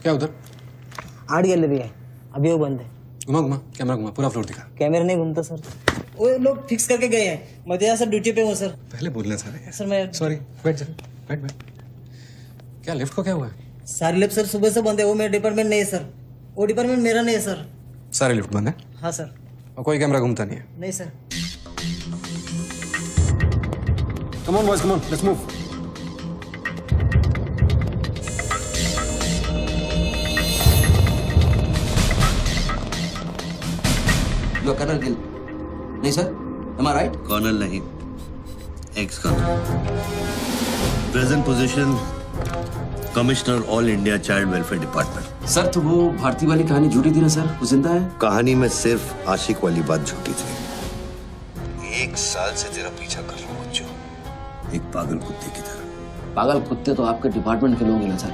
क्या उधर? आर्ट गैलरी है, अभी वो बंद है। घुमा घुमा, कैमरा घुमा, पूरा फ्लोर दिखा। कैमरा नहीं घूमता सर, वो लोग फिक्स करके गए हैं। मैं तो यहाँ सर ड्यूटी पे हूँ सर। पहले बोलना सारे। सर मैं सॉरी, बैठ जा, बैठ बैठ। क्या लिफ्ट को क्या हुआ है? सारे लिफ्ट सर सुबह से बंद है। वो मेरा डिपार्टमेंट नहीं है सर, वो डिपार्टमेंट मेरा नहीं है सर। सारे लिफ्ट बंद है? हाँ सर। और कोई कैमरा घूमता नहीं है? नहीं sir. Come on boys, come on, let's move. You are colonel Gill? नहीं sir, am I right? Colonel नहीं, ex colonel. Present position commissioner all India child welfare department. Sir तो वो भारती वाली कहानी झूठी थी ना सर, वो जिंदा है? कहानी में सिर्फ आशिक वाली बात झूठी थी। 1 साल से तेरा पीछा कर रहा हूँ बच्चों, एक पागल कुत्ते की तरह। पागल कुत्ते तो आपके डिपार्टमेंट के लोग हैं ना सर।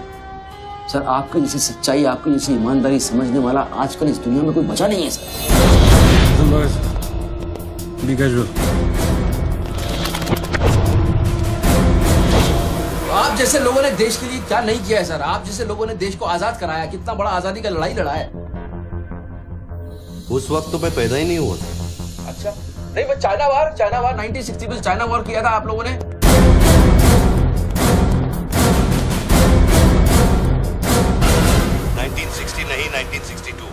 सर आपके जैसी सच्चाई, आपके जैसी ईमानदारी समझने वाला आजकल इस दुनिया में कोई बचा नहीं है सर। B casual. आप जैसे लोगों ने देश के लिए क्या नहीं किया है सर? आप जैसे लोगों ने देश को आजाद कराया, कितना बड़ा आजादी का लड़ाई लड़ा है। उस वक्त तो मैं पैदा ही नहीं हुआ था। अच्छा, नहीं वो चाइना वार 1960 में चाइना वॉर किया था आप लोगों ने। 1960 नहीं, 1962।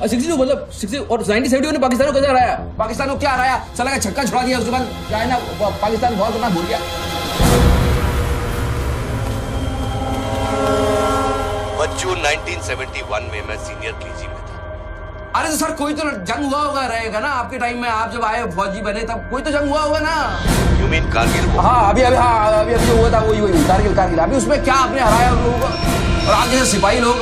62 मतलब 60 और 1970 ने पाकिस्तान को कैसे हराया? पाकिस्तान को क्या हराया? साला का छक्का छुड़ा दिया, उसके बाद चाइना पाकिस्तान वॉर करना भूल गया। बच्चों 1971 में मैं सीनियर केजी में था। अरे तो सर कोई तो जंग हुआ होगा रहेगा ना आपके टाइम में, आप जब आए फौजी बने तब कोई तो जंग हुआ होगा ना। You mean Kargil? हाँ अभी जो हुआ था वही कारगिल। अभी उसमें क्या आपने हराया उन लोगों को? और आप जैसे सिपाही लोग,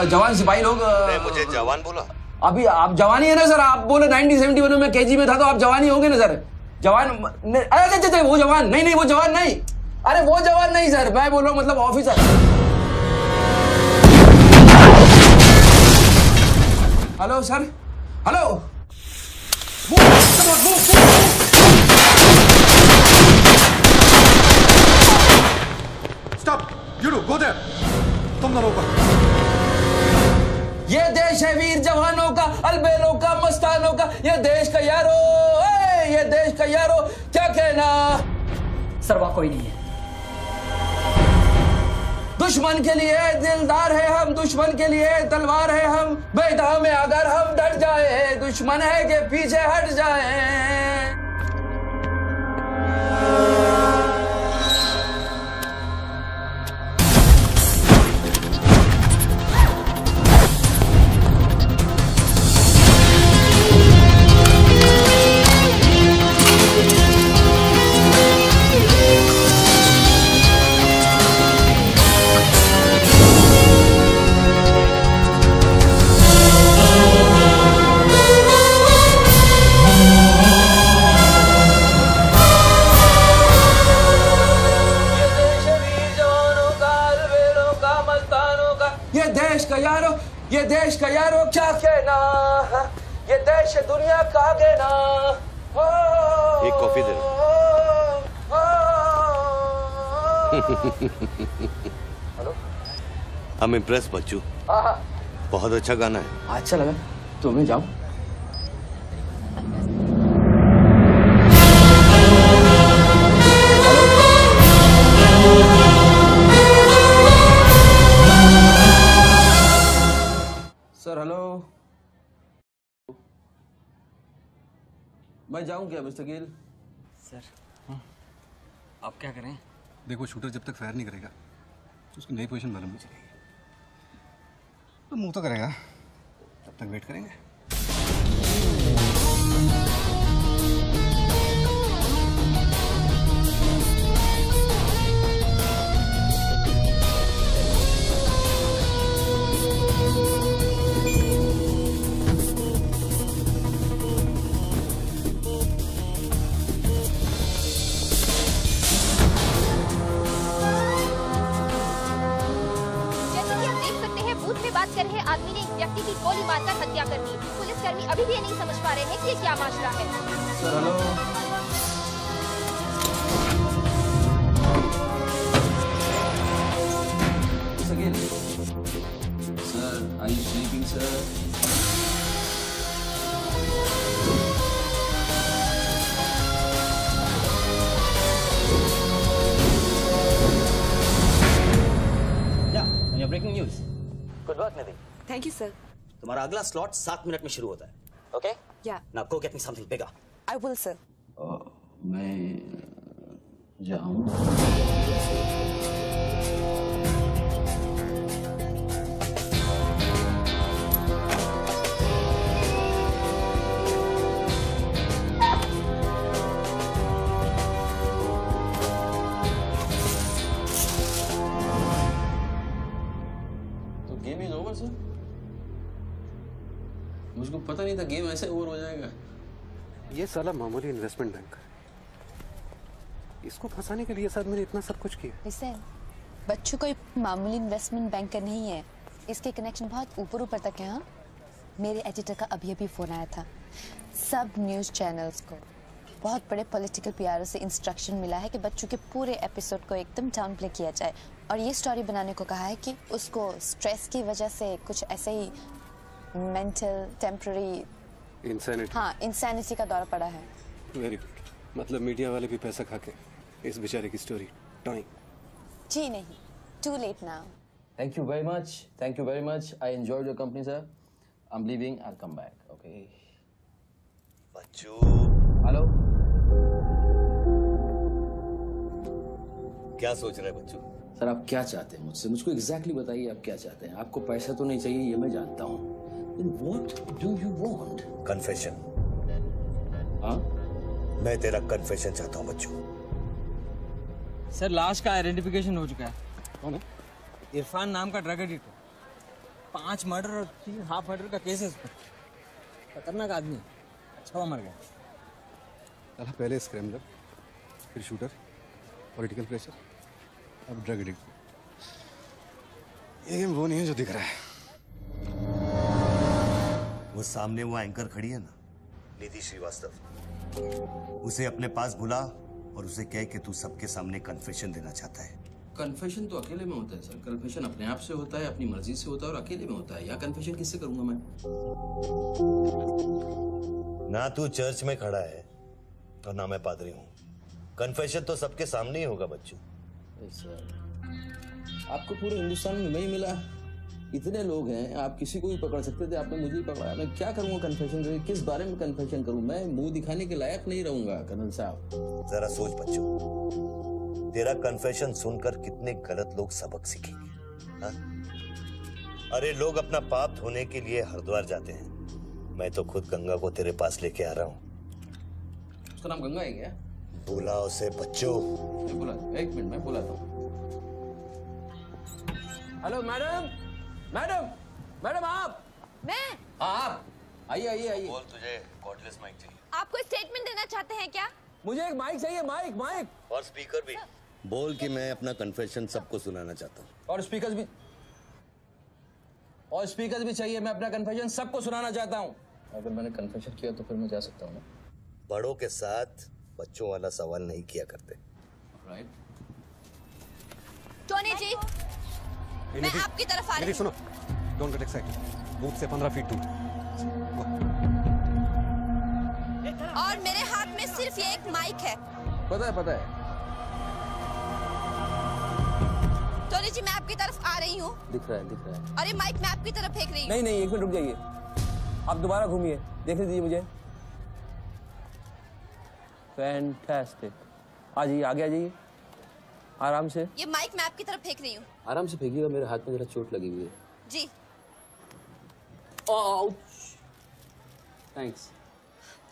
जवान सिपाही लोग। मुझे जवान बोला? अभी आप जवान ही है ना सर। आप बोले 1971 में केजी में था तो आप जवान ही होंगे ना सर। जवान अरे वो जवान नहीं, वो जवान नहीं। अरे वो जवान नहीं सर, मैं बोल रहा हूँ मतलब officer. Hello sir, hello. Stop, you do go there. तुम दोनों ऊपर। ये देश है वीर जवानों का, अलबेलों का, मस्तानों का। ये देश का यारो, ये देश का यारो, क्या कहना? सर वहाँ कोई नहीं है। दुश्मन के लिए दिलदार है हम, दुश्मन के लिए तलवार है हम। मैदान में अगर हम डट जाए, दुश्मन है के पीछे हट जाए। ये देश का यारो, क्या कहना? ये देश है दुनिया का कहना। एक coffee they. Hello, I'm impressed बच्चू। बहुत अच्छा गाना है। अच्छा लगा तो मैं जाऊं? सर हेलो, मैं जाऊं क्या मिस्टर गिल? सर आप क्या करें? देखो शूटर जब तक फायर नहीं करेगा तो उसकी नई पोजीशन मालूम नहीं चलेगी। तो मूव तो करेगा, तब तक वेट करेंगे। आदमी ने एक व्यक्ति की गोली मारकर हत्या कर दी। पुलिसकर्मी अभी भी ये नहीं समझ पा रहे हैं कि ये क्या मामला है। Sir hello, sir are you sleeping sir? Breaking news. Good work Nidhi. Thank you sir. तुम्हारा अगला स्लॉट 7 मिनट में शुरू होता है। ओके? या। Now go get me something bigger. I will sir. मैं जाऊं? Game is over sir. मुझको पता नहीं था गेम ऐसे ओवर हो जाएगा। ये साला मामूली इन्वेस्टमेंट बैंकर, इसको फंसाने के लिए साथ मैंने इतना सब कुछ किया। वैसे बच्चों कोई मामूली इन्वेस्टमेंट बैंकर नहीं है, इसके कनेक्शन बहुत ऊपर ऊपर तक है। हाँ, मेरे एडिटर का अभी फोन आया था। सब न्यूज चैनल्स को बहुत बड़े पॉलिटिकल पीआरओ से इंस्ट्रक्शन मिला है कि बच्चों के पूरे एपिसोड को एकदम डाउन प्ले किया जाए और ये स्टोरी बनाने को कहा है कि उसको स्ट्रेस की वजह से कुछ ऐसे ही मेंटल टेम्पररी इंसैनिटी का दौर पड़ा है। वेरी गुड, मतलब मीडिया वाले भी पैसा खा के इस बेचारे की स्टोरी टॉइंग। जी नहीं, too late now. Thank you very much. Thank you very much. I enjoyed your company, sir. I'm leaving. I'll come back. Okay. Bachchu. Hello. क्या सोच रहे हैं बच्चू? सर आप क्या चाहते हैं मुझसे? मुझको एग्जैक्टली बताइए आप क्या चाहते हैं। आपको पैसा तो नहीं चाहिए ये मैं जानता हूँ। Then what do you want? Confession. हाँ? मैं तेरा कन्फेशन चाहता हूँ बच्चू। सर लाश का आइडेंटिफिकेशन हो चुका है। कौन है? इरफान नाम का ड्रग एडिक्टर, 5 मर्डर और 3 हाफ मर्डर का केस है उसमें। खतरनाक आदमी, अच्छा हुआ मर गया। साला पहले स्क्रैमलर, फिर शूटर, पॉलिटिकल प्रेशर, अब ड्रग एडिक्ट। ये गेम वो नहीं है जो दिख रहा है। वो सामने वो एंकर खड़ी है ना, निधि श्रीवास्तव, उसे अपने पास बुला और उसे कह कि तू सबके सामने कन्फेशन देना चाहता है। कन्फेशन तो अकेले में होता है सर। कन्फेशन अपने आप से होता है, अपनी मर्जी से होता है और अकेले में होता है। या कन्फेशन किससे करूंगा मैं? ना तू चर्च में खड़ा है और ना मैं पादरी हूँ। कन्फेशन तो सबके सामने ही होगा बच्चू। सर आपको पूरे हिंदुस्तान में नहीं मिला, इतने लोग हैं, आप किसी को भी पकड़ सकते थे, आपने मुझे ही पकड़ा। मैं क्या करूंगा कन्फेशन करके? किस बारे में कन्फेशन करूं? मैं मुंह दिखाने के लायक नहीं रहूंगा कर्नल साहब। जरा सोच बच्चू, तेरा कन्फेशन सुनकर कितने गलत लोग सबक सीखेंगे। हाँ? अरे लोग अपना पाप धोने के लिए हरिद्वार जाते हैं, मैं तो खुद गंगा को तेरे पास लेके आ रहा हूँ। उसका नाम गंगा है क्या? बुला उसे बच्चों। बुला, एक मिनट मैं बुलाता हूँ। हेलो मैडम, मैडम, मैडम आप? मैं? आप आइए आइए आइए। बोल, तुझे कॉर्डलेस माइक चाहिए? आप कोई स्टेटमेंट देना चाहते हैं क्या? मुझे एक माइक चाहिए, माइक माइक और स्पीकर भी। बोल कि मैं अपना कन्फेशन सबको सुनाना चाहता हूँ। और स्पीकर भी चाहिए। मैं अपना कन्फेशन सबको सुनाना चाहता हूँ। अगर मैंने कन्फेशन किया तो फिर मैं जा सकता हूँ ना? बड़ों के साथ बच्चों वाला सवाल नहीं किया करते। राइट। टोनी जी, मैं आपकी तरफ आ रही हूँ। सुनो, डोंट गेट एक्साइटेड। बूथ से 15 फीट दूर। और मेरे हाथ में सिर्फ ये एक माइक है। पता है। टोनी जी मैं आपकी तरफ आ रही हूँ। दिख रहा है। और ये माइक मैं आपकी तरफ फेंक रही हूँ। नहीं, एक मिनट रुक जाइए। आप दोबारा घूमिए, देखने दीजिए मुझे। फैंटास्टिक। आ जाइए, आगे आ जाइए, आराम से। ये माइक मैं आपकी तरफ फेंक रही हूँ। आराम से फेंकिएगा, मेरे हाथ में जरा चोट लगी हुई है। जी। Thanks.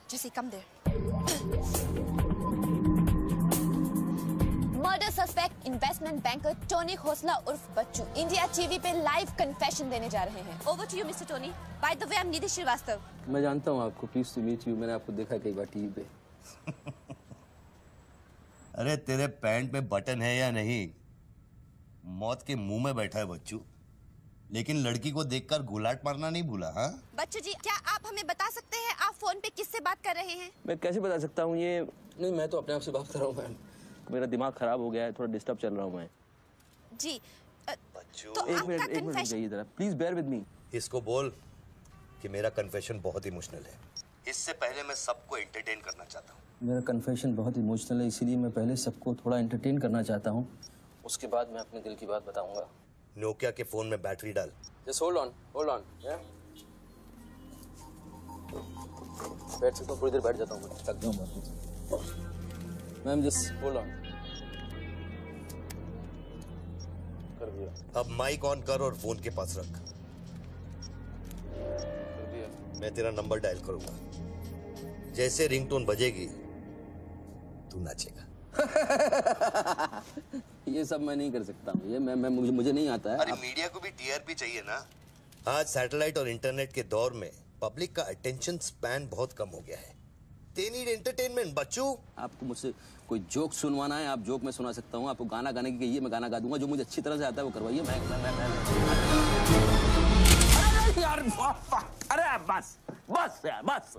Jesse, come there. Murder suspect investment banker Tony Khosla उर्फ बच्चू इंडिया टीवी पे लाइव कन्फेशन देने जा रहे हैं। Over to you mister Tony. By the way I am Nidhi Shrivastava. मैं जानता हूँ आपको, प्लीज टू मीट यू। मैंने आपको देखा कई बार टीवी पे। अरे तेरे पैंट में बटन है या नहीं? मौत के मुंह में बैठा है बच्चू, लेकिन लड़की को देखकर गुलाट मारना नहीं भूला। हाँ बच्चू जी, क्या आप हमें बता सकते हैं आप फोन पे किससे बात कर रहे हैं? मैं कैसे बता सकता हूँ ये? नहीं, मैं तो अपने आप से बात कर रहा हूँ मैम। मेरा दिमाग खराब हो गया है, थोड़ा डिस्टर्ब चल रहा हूँ मैं। जी बच्चू, तो एक मिनट जाइए जरा, प्लीज बेयर विद मी। इसको बोल कि मेरा कन्फेशन बहुत इमोशनल है। इससे पहले मैं सबको एंटरटेन करना चाहता हूँ। मेरा कन्फेशन बहुत इमोशनल है, इसीलिए मैं पहले सबको थोड़ा एंटरटेन करना चाहता हूँ, उसके बाद मैं अपने दिल की बात बताऊंगा। नोकिया के फोन में बैटरी डाल। Just hold on. बैठ सकता हूँ, थोड़ी देर बैठ जाता हूँ, थक जाऊँ। Ma'am just hold on. कर दिया। अब माइक ऑन कर और फोन के पास रख। कर दिया। मैं तेरा नंबर डायल करूंगा, जैसे रिंगटोन बजेगी तू नाचेगा। ये सब मैं नहीं कर सकता हूँ, ये मुझे नहीं आता है। अरे मीडिया को भी टीआरपी चाहिए ना। आज सैटेलाइट और इंटरनेट के दौर में पब्लिक का अटेंशन स्पैन बहुत कम हो गया है। They need entertainment, बच्चू। आपको मुझसे कोई जोक सुनवाना है, आप जोक मैं सुना सकता हूँ। आपको गाना गाने की कहिए, मैं गाना गा दूंगा। जो मुझे अच्छी तरह से आता है वो करवाइए। यार अरे बस यार बस।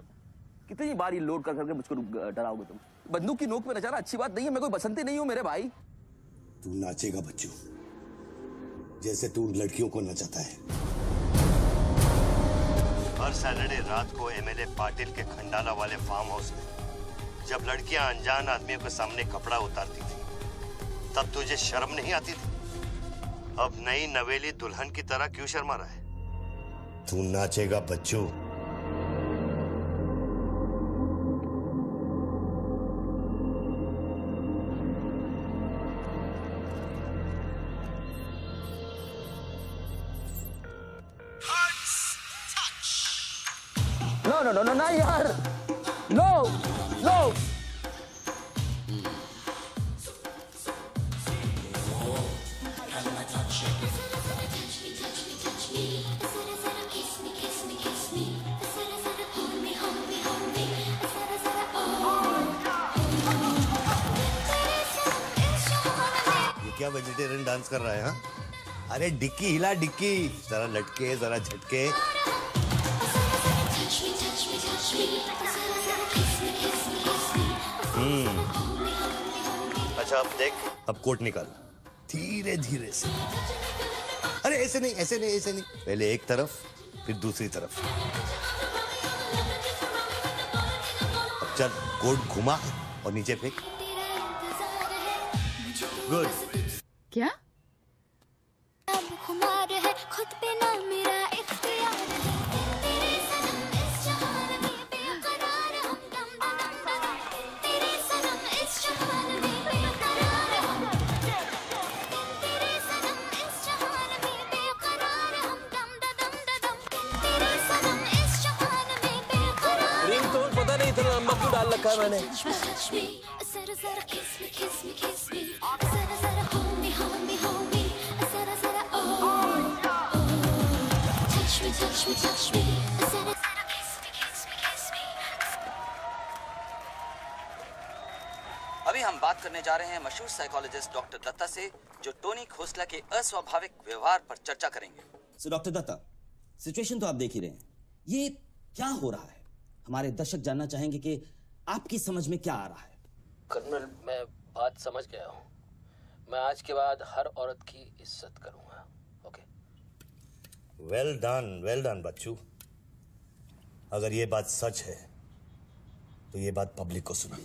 कितनी बार ये लोड कर करके मुझको डराओगे तुम? बंदूक की नोक पे नचाना अच्छी बात नहीं है। मैं कोई बसंती नहीं हूँ मेरे भाई। तू नाचेगा बच्चू, जैसे तू लड़कियों को नचाता है। हर सैटरडे रात को एमएलए पाटिल के खंडाला वाले फार्म हाउस में जब लड़कियां अनजान आदमियों के सामने कपड़ा उतारती थी, तब तुझे शर्म नहीं आती थी? अब नई नवेली दुल्हन की तरह क्यों शर्मा रहा है? तू नाचेगा बच्चू। नो नो नो नो ना यार, नो नो। क्या वेजिटेरियन डांस कर रहा है? हाँ, अरे डिक्की हिला, डिक्की जरा लटके जरा झटके। अच्छा अब देख, अब कोट निकाल धीरे धीरे से। अरे ऐसे नहीं, ऐसे नहीं, ऐसे नहीं, पहले एक तरफ फिर दूसरी तरफ। अब चल कोट घुमा और नीचे फेंक। गुड। क्या? खुद पे ना मेरा इख्तियार है, तेरे सनम इस जहान में बेकरार हम दम दम दम, तेरे सनम इस जहान में बेकरार हम, तेरे सनम इस जहान में बेकरार हम दम दम दम, तेरे सनम इस जहान में बेकरार। रिंगटोन पता नहीं इतना लंबा क्यों डाल रखा है मैंने। जरा जरा किस मी किस मी किस मी, जरा जरा hold me hold me hold me, जरा जरा touch me touch me touch me, जरा जरा kiss me kiss me kiss me। अभी हम बात करने जा रहे हैं मशहूर साइकोलॉजिस्ट डॉक्टर दत्ता से, जो टोनी खोसला के अस्वाभाविक व्यवहार पर चर्चा करेंगे। सो डॉक्टर दत्ता, सिचुएशन तो आप देख ही रहे हैं, ये क्या हो रहा है? हमारे दर्शक जानना चाहेंगे कि आपकी समझ में क्या आ रहा है। कर्नल, मैं बात समझ गया हूँ। मैं आज के बाद हर औरत की इज्जत करूंगा। ओके? वेल डन बच्चू। अगर ये बात सच है तो ये बात पब्लिक को सुना।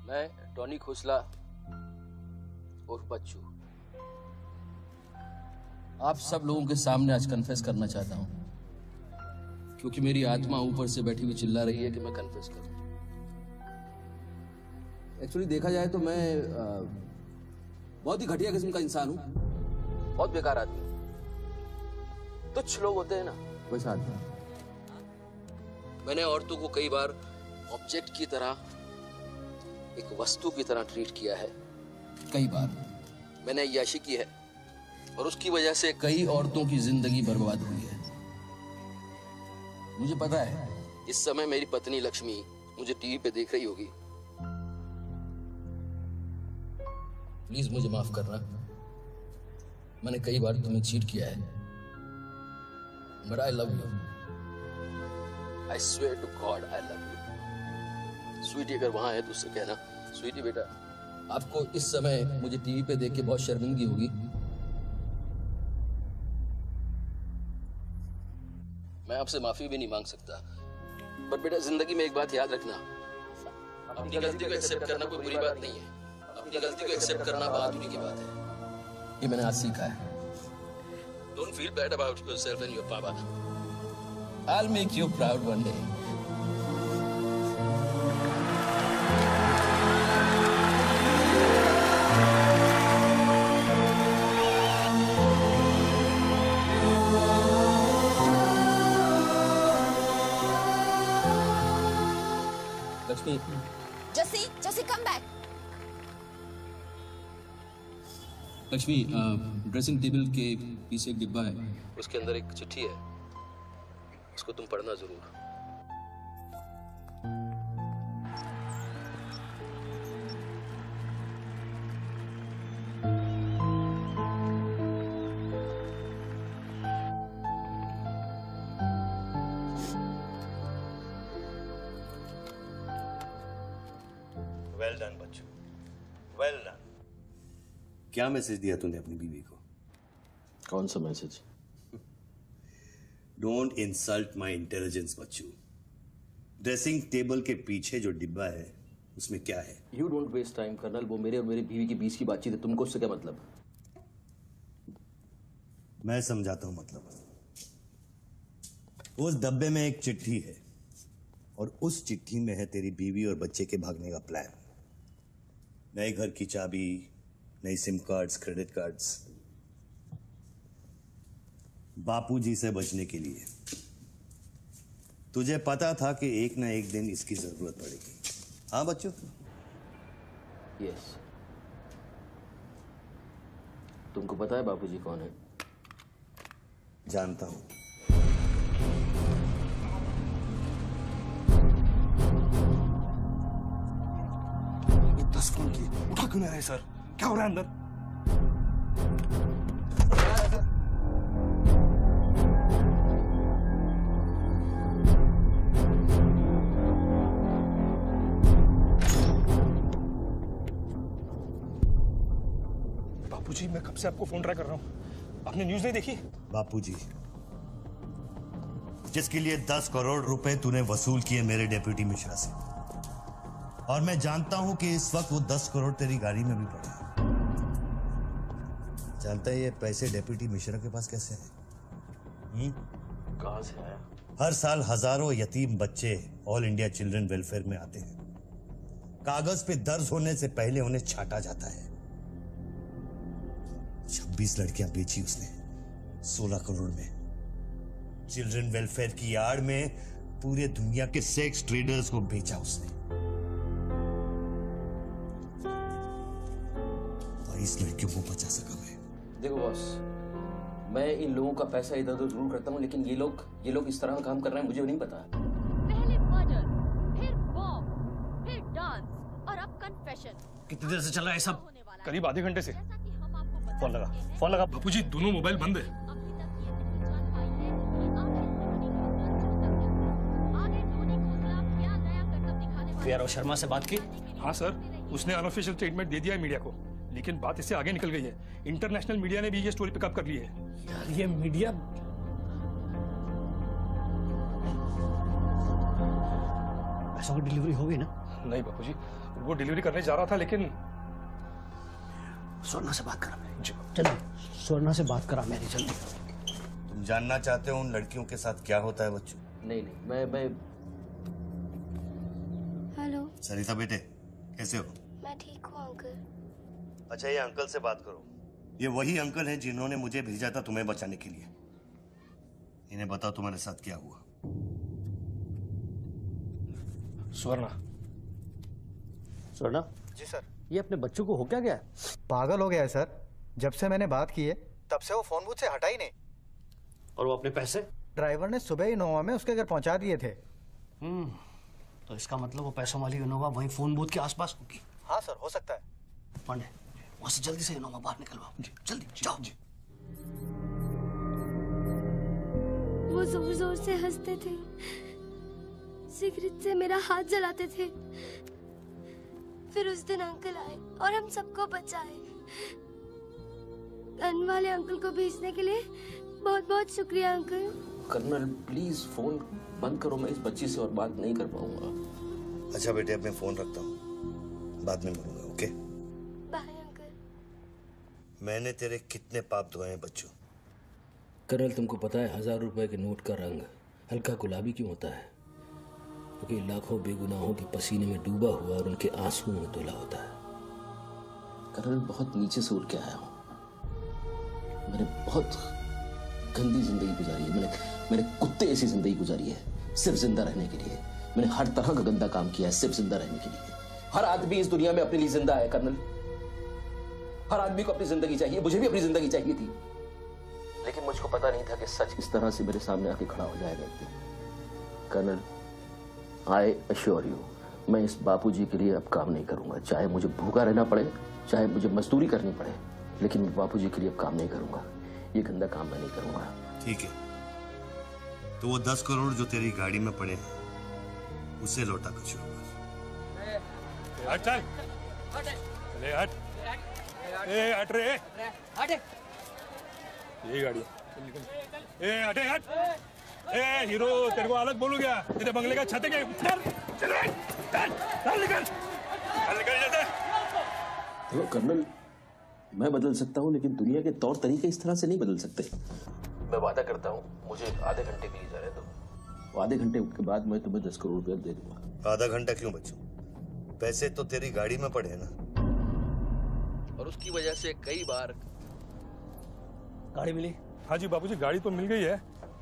मैं टोनी खोसला उर्फ बच्चू आप सब लोगों के सामने आज कन्फेस करना चाहता हूं, क्योंकि मेरी आत्मा ऊपर से बैठी हुई चिल्ला रही है कि मैं कन्फेस करूं। एक्चुअली देखा जाए तो मैं बहुत ही घटिया किस्म का इंसान हूं, बहुत बेकार आदमी हूं। तुच्छ लोग होते हैं ना, वैसा आदमी। मैंने औरतों को कई बार ऑब्जेक्ट की तरह, एक वस्तु की तरह ट्रीट किया है। कई बार मैंने अय्याशी की है और उसकी वजह से कई औरतों की जिंदगी बर्बाद हुई है। मुझे पता है इस समय मेरी पत्नी लक्ष्मी मुझे टीवी पे देख रही होगी। प्लीज मुझे माफ करना, मैंने कई बार तुम्हें चीट किया है, but I love you. I swear to God I love you. Sweetie अगर वहां है तो उससे कहना, स्वीटी बेटा आपको इस समय मुझे टीवी पे देख के बहुत शर्मिंदगी होगी। मैं आपसे माफी भी नहीं मांग सकता, पर बेटा जिंदगी में एक बात याद रखना, अपनी गलती को एक्सेप्ट करना कोई बुरी बात नहीं है, अपनी गलती को एक्सेप्ट करना बहादुरी की बात है। ये मैंने आज सीखा है। Don't feel bad about yourself and your पापा। I'll make you proud one day. Lakshmi, Josie, come back. Lakshmi, dressing table के पीछे एक डिब्बा है, उसके अंदर एक चिट्ठी है, उसको तुम पढ़ना जरूर। Well done. क्या मैसेज दिया तूने अपनी बीवी को? कौन सा मैसेज? Don't insult my intelligence Bachchu. Dressing table के पीछे जो डिब्बा है उसमें क्या है? You don't waste time colonel, वो मेरे और मेरी बीवी के बीच की बातचीत है, तुमको उससे क्या मतलब? मैं समझाता हूं मतलब। उस डब्बे में एक चिट्ठी है और उस चिट्ठी में है तेरी बीवी और बच्चे के भागने का प्लान। नए घर की चाबी, नई सिम कार्ड्स, क्रेडिट कार्ड्स, बापूजी से बचने के लिए। तुझे पता था कि एक ना एक दिन इसकी जरूरत पड़ेगी। हाँ बच्चों? यस। तुमको पता है बापूजी कौन है? जानता हूं। 10 फोन की उठा क्यों नहीं रहे सर? क्या हो रहा है अंदर? बापूजी, मैं कब से आपको फोन ट्राई कर रहा हूँ, आपने न्यूज नहीं देखी? बापूजी जिसके लिए 10 करोड़ रुपए तूने वसूल किए मेरे डेप्यूटी मिश्रा से, और मैं जानता हूं कि इस वक्त वो 10 करोड़ तेरी गाड़ी में भी पड़े हैं। जानता है ये पैसे डेप्यूटी मिश्रा के पास कैसे हैं? कहां से आया? हर साल हजारों यतीम बच्चे ऑल इंडिया चिल्ड्रन वेलफेयर में आते हैं। कागज पे दर्ज होने से पहले उन्हें छांटा जाता है। 26 लड़कियां बेची उसने 16 करोड़ में। चिल्ड्रन वेलफेयर की आड़ में पूरे दुनिया के सेक्स ट्रेडर्स को बेचा उसने। 22 लड़कियों को बचा सका मैं। देखो बॉस, मैं इन लोगों का पैसा इधर उधर जरूर करता हूँ, लेकिन ये लोग इस तरह काम कर रहे हैं मुझे नहीं पता। पहले मर्डर, फिर बॉम्ब, फिर डांस और अब कन्फेशन। कितनी देर से चल रहा है सब? करीब आधे घंटे से। फोन लगा। बापूजी, दोनों मोबाइल बंद है। वीआरओ शर्मा से बात की? हाँ सर, उसने अनऑफिशियल स्टेटमेंट दे दिया है मीडिया को, लेकिन बात इससे आगे निकल गई है। इंटरनेशनल मीडिया ने भी ये स्टोरी पिकअप कर ली है। यार ये मीडिया पैसों की डिलीवरी हो गई ना? नहीं बापूजी, वो डिलीवरी करने जा रहा था, लेकिन स्वर्णा से बात करा मेरी जल्दी। स्वर्णा से बात करा मेरी जल्दी। तुम जानना चाहते हो उन लड़कियों के साथ क्या होता है बच्चों? नहीं, मैं हेलो सरिता बेटे, कैसे हो? मैं ठीक हूँ अंकल। अच्छा, ये अंकल से बात करो। ये वही अंकल हैं जिन्होंने मुझे भेजा था तुम्हें बचाने के लिए। इन्हें बताओ तुम्हारे साथ क्या हुआ। स्वर्णा। स्वर्णा जी सर। ये अपने बच्चों को हो क्या गया? पागल हो गया है सर। जब से मैंने बात की है तब से वो फोन बूथ से हटा ही नहीं। और वो अपने पैसे? ड्राइवर ने सुबह इनोवा में उसके घर पहुंचा दिए थे। तो इसका मतलब वो पैसों वाली इनोवा वहीं फोन बूथ के आसपास होगी। हाँ सर, हो सकता है। पांडे, वहां से जल्दी से इनोवा बाहर निकलवाओ। जल्दी जाओ। वो जोर जोर से हंसते थे, सिगरेट से मेरा हाथ जलाते थे। फिर उस दिन अंकल आए और हम सबको बचाए। गन वाले अंकल को भेजने के लिए बहुत बहुत शुक्रिया अंकल। कर्नल प्लीज फोन बंद करो, मैं इस बच्ची से और बात नहीं कर पाऊंगा। अच्छा बेटे, अब मैं फोन रखता हूँ, बाद में मिलूंगा। Okay bye uncle. मैंने तेरे कितने पाप धोए हैं बच्चों? कर्नल, तुमको पता है 1000 रुपए के नोट का रंग हल्का गुलाबी क्यों होता है? क्योंकि लाखों बेगुनाहों के पसीने में डूबा हुआ और उनके आंसुओं में धुला होता है। कर्नल, बहुत नीचे से उठ के आया हूं। मैंने बहुत गंदी जिंदगी गुजारी है। मैंने कुत्ते ऐसी जिंदगी गुजारी है सिर्फ जिंदा रहने के लिए। मैंने हर तरह का गंदा काम किया है सिर्फ जिंदा रहने के लिए। हर आदमी इस दुनिया में अपने लिए जिंदा है कर्नल। हर आदमी को अपनी जिंदगी चाहिए, मुझे भी अपनी जिंदगी चाहिए थी, लेकिन मुझको पता नहीं था कि सच इस तरह से मेरे सामने आके खड़ा हो जाएगा एक दिन। कर्नल, आई अश्योर यू, मैं इस बापूजी के लिए अब काम नहीं करूंगा। चाहे मुझे भूखा रहना पड़े, चाहे मुझे मजदूरी करनी पड़े, लेकिन मैं बापूजी के लिए अब काम नहीं करूंगा। ये गंदा काम मैं नहीं करूंगा। ठीक है, तो वो 10 करोड़ जो तेरी गाड़ी में पड़े हैं उसे लौटा कर शुरू कर। चल ले हट। ए हट रे। हट। यही गाड़ी है। ए हटे हट। ए हीरो तेरे को अलग बोलू क्या? तेरे बंगले का छत है क्या? चल चल निकल जल्दी। हेलो कर्नल, मैं बदल सकता हूँ लेकिन दुनिया के तौर तरीके इस तरह से नहीं बदल सकते। मैं वादा करता हूँ, मुझे आधे घंटे के लिए जाने दो। आधे घंटे के बाद मैं तुम्हें 10 करोड़ रुपया दे दूंगा। आधा घंटा क्यों बच्चों? पैसे तो तेरी गाड़ी में पड़े ना। और उसकी वजह से कई बार गाड़ी मिली? हाँ जी बापूजी, गाड़ी तो मिल गई है,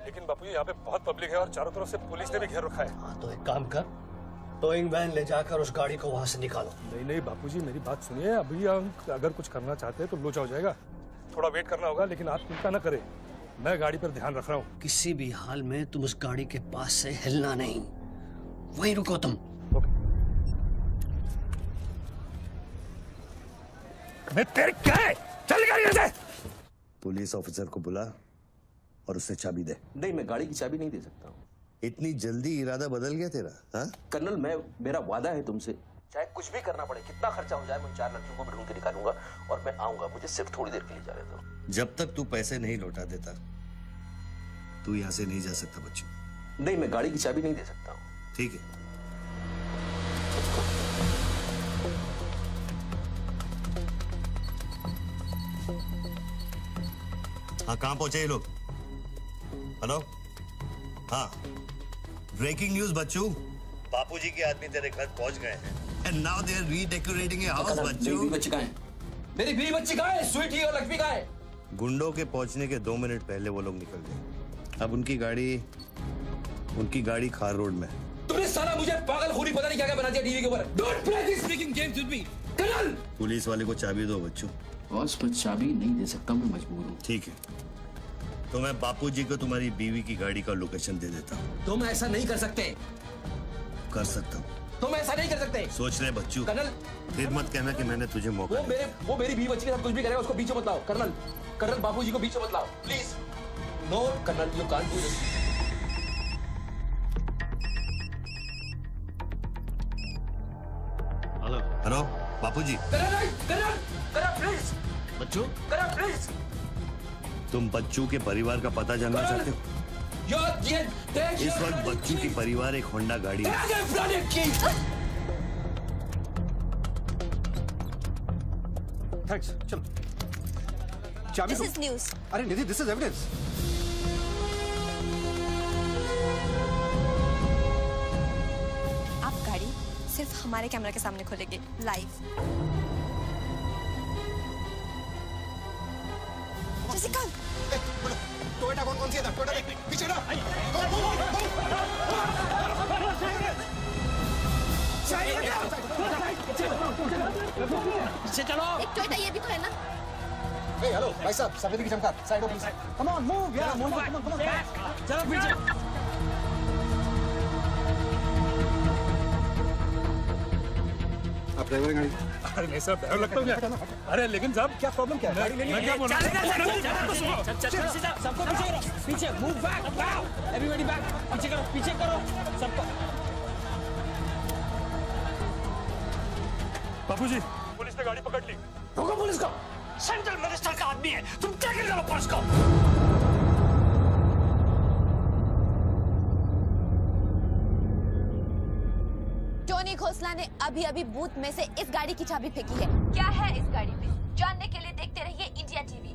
लेकिन बापूजी यहाँ पे बहुत पब्लिक है और चारों तरफ से पुलिस ने भी घेर रखा है। हाँ तो एक काम कर, टोइंग वैन ले जाकर उस गाड़ी को वहां से निकालो। नहीं नहीं बापूजी, मेरी बात सुनिए। अभी अगर कुछ करना चाहते हैं तो लोचा हो जाएगा। थोड़ा वेट करना होगा, लेकिन आप चिंता न करें, मैं गाड़ी पर ध्यान रख रहा हूँ। किसी भी हाल में तुम उस गाड़ी के पास से हिलना नहीं, वहीं रुको तुम। मैं तेरे क्या है? चल गाड़ी से। पुलिस ऑफिसर को बुला और उससे चाबी दे। नहीं, मैं गाड़ी की चाबी नहीं दे सकता हूँ। इतनी जल्दी इरादा बदल गया तेरा? हाँ कर्नल, मेरा वादा है तुमसे, चाहे कुछ भी करना पड़े, कितना खर्चा हो जाए, मैं 4 लड़कियों को भी ढूंढ के निकालूंगा और मैं आऊंगा। मुझे सिर्फ थोड़ी देर के लिए जाने दो। जब तक तू पैसे नहीं लौटा देता तू यहाँ से नहीं जा सकता बच्चों। नहीं, मैं गाड़ी की चाबी नहीं दे सकता हूँ। ठीक है। हाँ, कहाँ पहुंचे ये लोग? हेलो? हाँ, ब्रेकिंग न्यूज बच्चू, बापूजी के आदमी तेरे घर पहुंच गए हैं। And now they are redecorating a house, बच्चू। मेरी बच्ची कहाँ है? मेरी बीवी बच्ची कहाँ है? स्वीटी और लक्ष्मी कहाँ है? गुंडों के पहुंचने के 2 मिनट पहले वो लोग निकल गए। अब उनकी गाड़ी खार रोड में है। तुमने साला मुझे पागलखोरी पता नहीं क्या क्या बना दिया टीवी के ऊपर। Don't play this freaking games with me, colonel. Police वाले को चाबी दो बच्चू। बॉस, मैं चाबी नहीं दे सकता, मैं मजबूर हूँ। ठीक है, तो मैं बापूजी को तुम्हारी बीवी की गाड़ी का लोकेशन दे देता हूँ। तुम ऐसा नहीं कर सकते। कर सकता हूँ। तुम ऐसा नहीं कर सकते। सोच रहे बच्चू। कर्नल, फिर मत कहना कि मैंने तुझे मौका दिया। वो मेरी बीवी बच्ची के साथ कुछ भी करेगा, उसको बीच में मत लाओ। कर्नल बापूजी को बीच में मत लाओ, please. No colonel, you can't do this. Hello Bapuji. Colonel please. Bachchu, please. तुम बच्चू के परिवार का पता जानना चाहते हो? इस वक्त बच्चू की परिवार एक होंडा गाड़ी है। थैंक्स, चलो। चाबी This is news. अरे निधि, दिस इज एविडेंस। आप गाड़ी सिर्फ हमारे कैमरा के सामने खोलेंगे लाइव। जैसिका, टोयोटा कौन सी है? टोयोटा पीछे ना। पीछे चलो। एक टोयोटा ये भी तो है ना? हेलो भाई साहब, सफेद की चमकार, side please. Come on, move यार, मूव, कम ऑन। चलो पीछे। आप ड्राइवर हैं गाड़ी? अरे नहीं साहब, ड्राइवर लगता हूँ क्या? अरे लेकिन साहब क्या प्रॉब्लम क्या है? मैं क्या बोल रहा हूँ? सबको पीछे करो, पीछे मूव बैक, एवरीबॉडी बैक, पीछे करो सबको। बापूजी, पुलिस ने गाड़ी पकड़ ली। रोको पुलिस को, सेंट्रल मिनिस्टर का आदमी है, तुम टैकल करो पुलिस को। टोनी खोसला ने अभी बूथ में से इस गाड़ी की चाबी फेंकी है। क्या है इस गाड़ी में, जानने के लिए देखते रहिए इंडिया टीवी।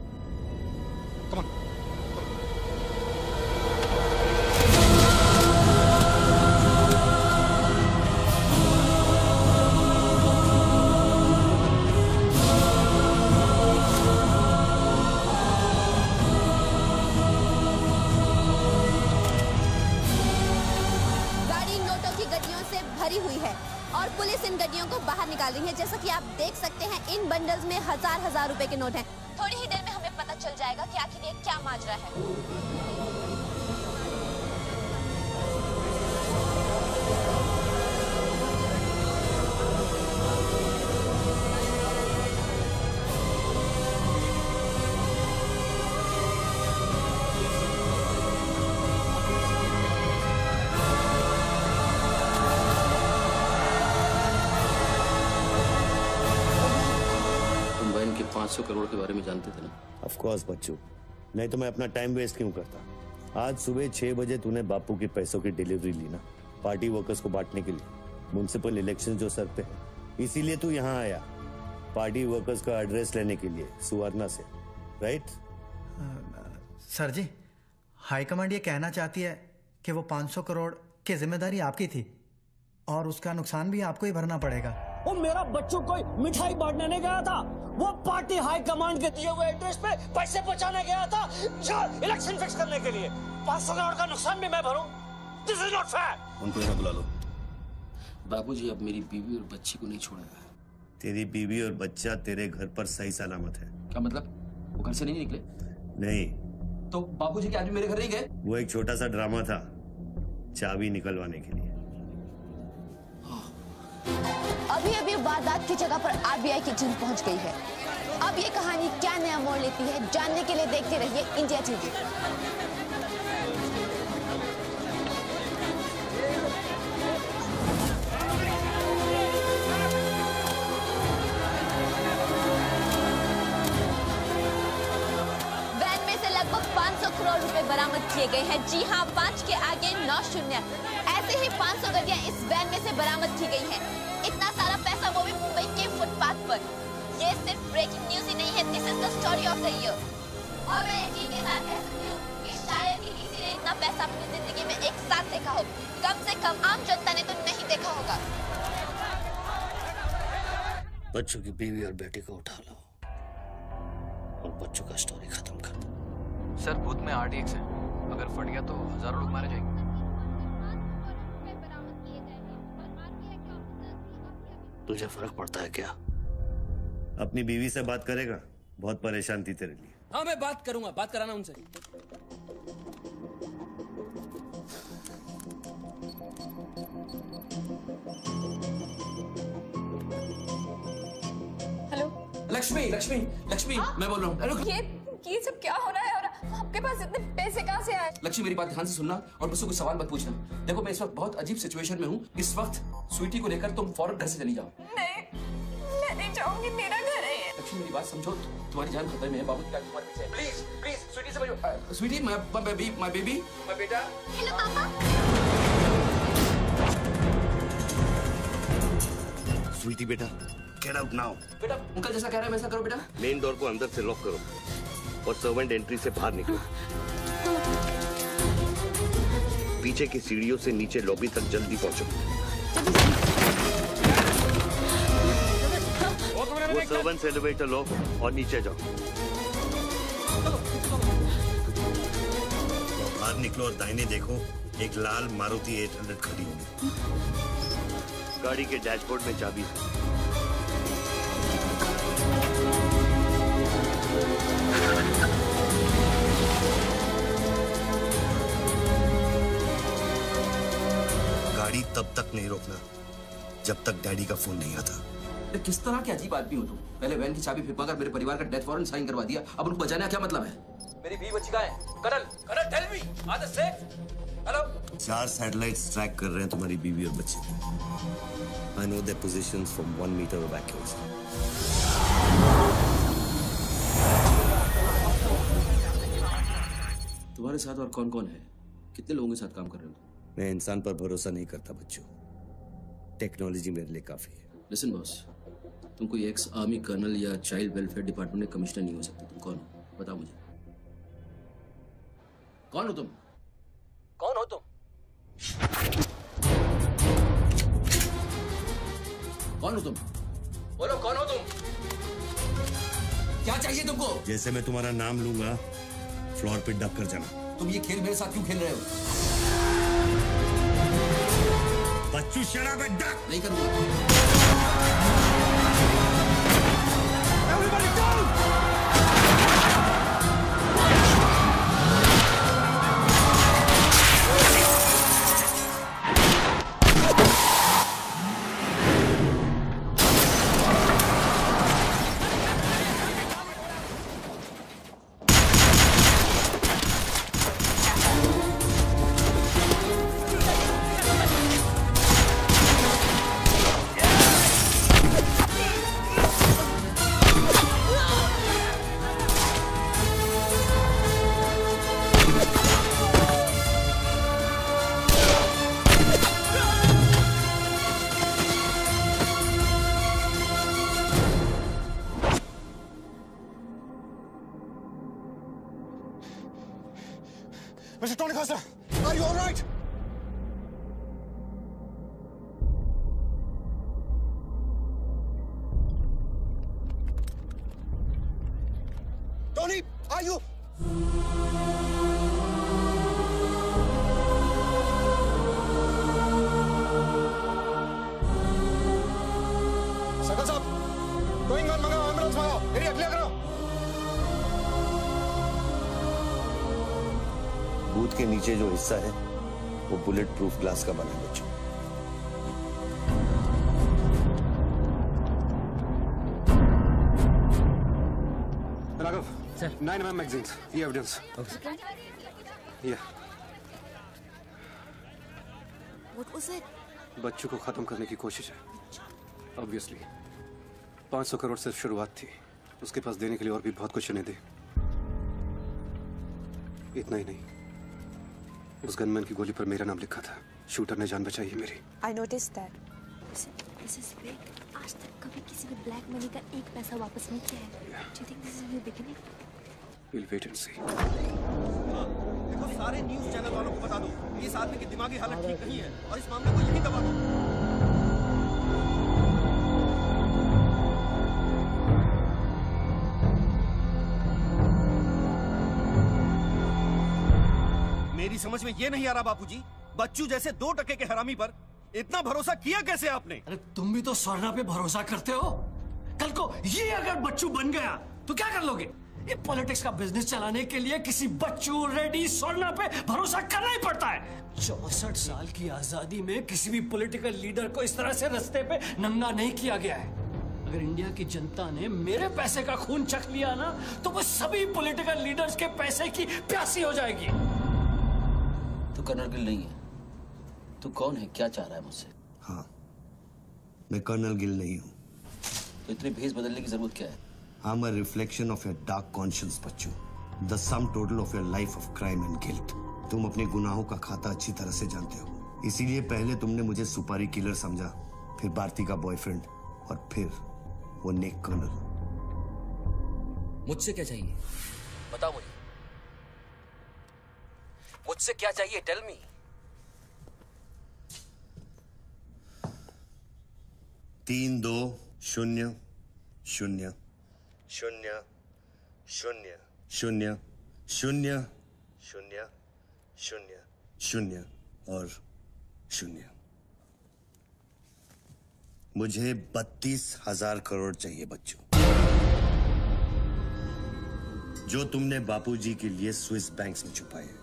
भरी हुई है और पुलिस इन गड्डियों को बाहर निकाल रही है। जैसा कि आप देख सकते हैं, इन बंडल्स में हजार रुपए के नोट हैं। थोड़ी ही देर में हमें पता चल जाएगा कि आखिर ये क्या माजरा है। 500 करोड़ के बारे में जानते थे ना? ऑफ कोर्स बच्चू, नहीं तो मैं अपना टाइम वेस्ट क्यों करता। आज सुबह 6 बजे तूने बापू के पैसों की डिलीवरी ली ना, पार्टी वर्कर्स को बांटने के लिए। म्युनिसिपल इलेक्शन जो सर पे है, इसीलिए तू यहाँ आया, पार्टी वर्कर्स का एड्रेस लेने के लिए सुवर्णा से, राइट? सर जी, हाईकमांड ये कहना चाहती है कि वो 500 करोड़ की जिम्मेदारी आपकी थी और उसका नुकसान भी आपको ही भरना पड़ेगा। वो मेरा बच्चों को मिठाई बांटने नहीं गया था, वो पार्टी हाई कमांड के दिए हुए एड्रेस पे पैसे पहुंचाने गया था इलेक्शन फिक्स करने के लिए। 500 करोड़ का नुकसान भी मैं भरूं? This is not fair. उनको यहाँ बुला लो। बाबूजी अब मेरी बीवी और बच्ची को नहीं छोड़ेगा। तेरी बीवी और बच्चा तेरे घर पर सही सलामत है। क्या मतलब? वो घर से नहीं निकले? नहीं। तो बाबूजी क्या आज भी मेरे घर नहीं गए? वो एक छोटा सा ड्रामा था, चाबी निकलवाने के लिए। अभी अभी वारदात की जगह पर आरबीआई की टीम पहुंच गई है। अब ये कहानी क्या नया मोड़ लेती है, जानने के लिए देखते रहिए इंडिया टीवी। वैन में से लगभग 500 करोड़ रुपए बरामद किए गए हैं। जी हाँ, 5 के आगे 9 शून्य। ऐसे ही 500 गड्डियां इस वैन में से बरामद की गई हैं। इतना सारा पैसा, वो भी मुंबई के फुटपाथ पर। ये सिर्फ ब्रेकिंग न्यूज ही नहीं है, this is the story of the year. और मैं यकीन के साथ कह सकती हूँ कि शायद ही किसी ने इतना पैसा अपनी जिंदगी में एक साथ देखा हो। कम से कम आम जनता ने तो नहीं देखा होगा। बच्चों की बीवी और बेटी को उठा लो और बच्चों का स्टोरी खत्म कर दो। सर बूथ में RDX है, अगर फट गया तो हजारों लोग मारे जाएंगे। तुझे फर्क पड़ता है क्या? अपनी बीवी से बात करेगा? बहुत परेशान थी तेरे लिए। हाँ मैं बात करूंगा, बात कराना उनसे। हेलो लक्ष्मी, लक्ष्मी, लक्ष्मी, मैं बोल रहा हूँ। हेलो ये सब क्या हो रहा है और आपके पास इतने पैसे कहाँ से आए? लक्ष्मी मेरी बात ध्यान से सुनना और मुझसे कुछ सवाल मत पूछना। देखो मैं इस वक्त बहुत अजीब सिचुएशन में हूँ। इस वक्त स्वीटी को लेकर तुम फौरन घर से चली जाओ। नहीं, मैं नहीं जाऊंगी, मेरा घर है ये। लक्ष्मी मेरी बात समझो, तुम्हारी जान खतरे में है। बाबू क्या तुम्हारे पीछे? प्लीज प्लीज स्वीटी से समझो। स्वीटी, माय बेबी, माय बेटा। हेलो पापा। स्वीटी बेटा, गेट आउट नाउ। बेटा अंकल जैसा कह रहा है वैसा करो बेटा। मेन डोर को अंदर से लॉक करो और सर्वेंट एंट्री से बाहर निकलो। पीछे की सीढ़ियों से नीचे लॉबी तक जल्दी पहुंचो। वो सर्वेंट्स एलिवेटर लो और नीचे जाओ। बाहर निकलो और दाहिने देखो, एक लाल मारुति 800 खड़ी होगी। गाड़ी के डैशबोर्ड में चाबी है। गाड़ी तब तक नहीं रोकना जब तक डैडी का फोन नहीं आता। किस तरह के अजीब आदमी हो तुम? पहले वैन की चाबी फिरवा कर मेरे परिवार का डेथ वारंट साइन करवा दिया, अब उनको बचाने का क्या मतलब है? मेरी बीवी बच्ची कहाँ है? Colonel, colonel tell me, are they safe? Hello? 4 satellites track कर रहे हैं तुम्हारी बीवी और बच्चे को। I know their positions from 1 meter of accuracy. तुम्हारे साथ और कौन कौन है? कितने लोगों के साथ काम कर रहे हो? मैं इंसान पर भरोसा नहीं करता बच्चों, टेक्नोलॉजी मेरे लिए काफी है। लिसन बॉस, तुम कोई एक्स आर्मी कर्नल या चाइल्ड वेलफेयर डिपार्टमेंट में कमिश्नर नहीं हो सकते। तुम कौन हो? बताओ मुझे। कौन हो तुम? कौन हो तुम? कौन हो तुम? बोलो कौन हो तुम? क्या चाहिए तुमको? जैसे मैं तुम्हारा नाम लूंगा फ्लोर पे डक कर जाना। तुम ये खेल मेरे साथ क्यों खेल रहे हो? बच्चू शरा पे डक नहीं करूंगा। Everybody go! Mr. Tony Khosla, are you all right? Tony, are you? Sakal साहब, गोइंग ऑन मंगाओ, एम्बुलेंस मंगाओ, एरिया क्लियर करो। बूथ के नीचे जो हिस्सा है वो बुलेट प्रूफ ग्लास का बना है बच्चों। राघव सर 9mm मैगजीन्स, ये एविडेंस। ये What was it? बच्चों को खत्म करने की कोशिश है। ऑब्वियसली 500 करोड़ सिर्फ शुरुआत थी, उसके पास देने के लिए और भी बहुत कुछ उन्हें दे। इतना ही नहीं, उस गनमैन की गोली पर मेरा नाम लिखा था। शूटर ने जान बचाई है मेरी। I noticed that. This is big. आज तक कभी किसी ने ब्लैक मनी का एक पैसा वापस नहीं किया है। Do you think this is a new beginning? We'll wait and see. देखो, सारे न्यूज़ चैनल वालों को बता दो कि इस आदमी की दिमागी हालत ठीक नहीं है और इस मामले को यहीं दबा दो। मेरी समझ में ये नहीं आ रहा बापूजी, बच्चू जैसे 2 टके के हरामी पर इतना भरोसा किया कैसे आपने? अरे तुम भी तो स्वर्णा पे भरोसा करते हो। कल को ये अगर बच्चू बन गया तो क्या कर लोगे? ये पॉलिटिक्स का बिजनेस चलाने के लिए किसी बच्चू रेडी स्वर्णा पे भरोसा करना ही पड़ता है। 64 साल की आजादी में किसी भी पॉलिटिकल लीडर को इस तरह से रास्ते पे नंगा नहीं किया गया है। अगर इंडिया की जनता ने मेरे पैसे का खून चख लिया ना तो वो सभी पॉलिटिकल लीडर्स के पैसे की प्यासी हो जाएगी। तू कर्नल गिल नहीं है। तू कौन है, क्या चाह रहा है मुझसे? हाँ, मैं कर्नल गिल नहीं हूँ। तो इतनी भेस बदलने की जरूरत क्या है? I'm a reflection of your dark conscience, Bachchu. The sum total of your life of crime and guilt। तुम अपने गुनाहों का खाता अच्छी तरह से जानते हो, इसीलिए पहले तुमने मुझे सुपारी किलर समझा, फिर भारती का बॉयफ्रेंड और फिर वो नेक कर्नल। मुझसे क्या चाहिए बताओ मुझे। मुझसे क्या चाहिए, टेल मी। 3 2 0 0 0 0 0 0 0 0 0 और 0। मुझे 32,000 करोड़ चाहिए बच्चों, जो तुमने बापूजी के लिए स्विस बैंक्स में छुपाए हैं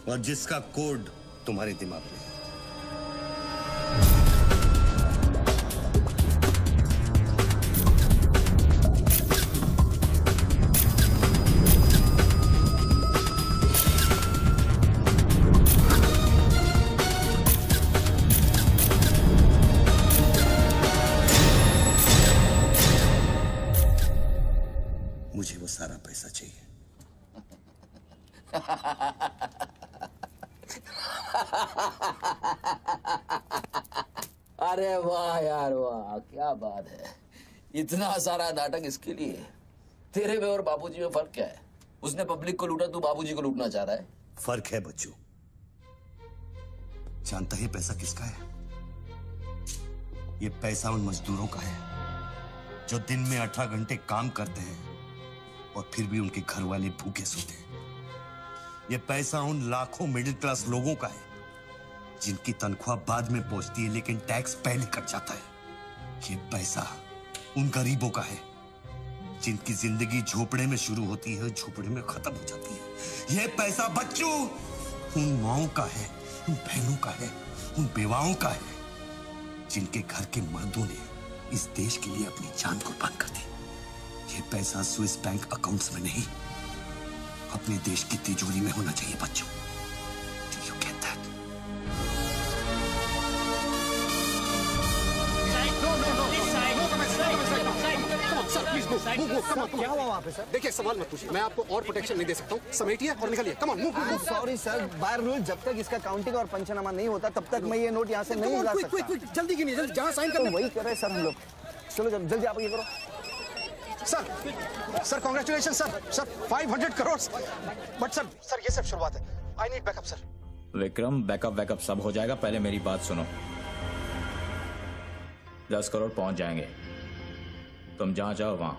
और जिसका कोड तुम्हारे दिमाग में है। मुझे वो सारा पैसा चाहिए। अरे वाह यार वाह, क्या बात है। इतना सारा नाटक इसके लिए? तेरे में और बापूजी में फर्क क्या है? उसने पब्लिक को लूटा, तू बापूजी को लूटना चाह रहा है। फर्क है बच्चू। जानता है पैसा किसका है? ये पैसा उन मजदूरों का है जो दिन में 18 घंटे काम करते हैं और फिर भी उनके घर वाले भूखे सोते हैं। ये पैसा उन लाखों मिडिल क्लास लोगों का है जिनकी तनख्वाह बाद में पहुंचती है लेकिन टैक्स पहले कट जाता है। ये पैसा उन गरीबों का है जिनकी जिंदगी झोपड़े में शुरू होती है, झोपड़े में खत्म हो जाती है। ये पैसा बच्चों उन माओं का है, उन बहनों का है, उन बेवाओं का है जिनके घर के मर्दों ने इस देश के लिए अपनी जान कुर्बान कर दी। ये पैसा स्विस बैंक अकाउंट्स में नहीं, अपने देश की तिजोरी में होना चाहिए बच्चों। Do you get that? क्या हुआ वहाँ पे सर? देखिए सवाल मत पूछिए, मैं आपको और प्रोटेक्शन नहीं दे सकता हूँ। समेटिए और निकलिए। कम on move. Sorry sir, by rule जब तक इसका काउंटिंग और पंचनामा नहीं होता तब तक मैं ये नोट यहाँ से नहीं ला सकता। जल्दी गिनिए, जल्दी जहाँ साइन करना। वही कर रहे सर हम लोग। चलो जल्दी आप ये करो। Sir congratulation sir 500 crore. But sir ये सब शुरुआत है। I need backup sir. Vikram, backup सब हो जाएगा, पहले मेरी बात सुनो। 10 करोड़ पहुंच जाएंगे, तुम जहां जाओ वहां।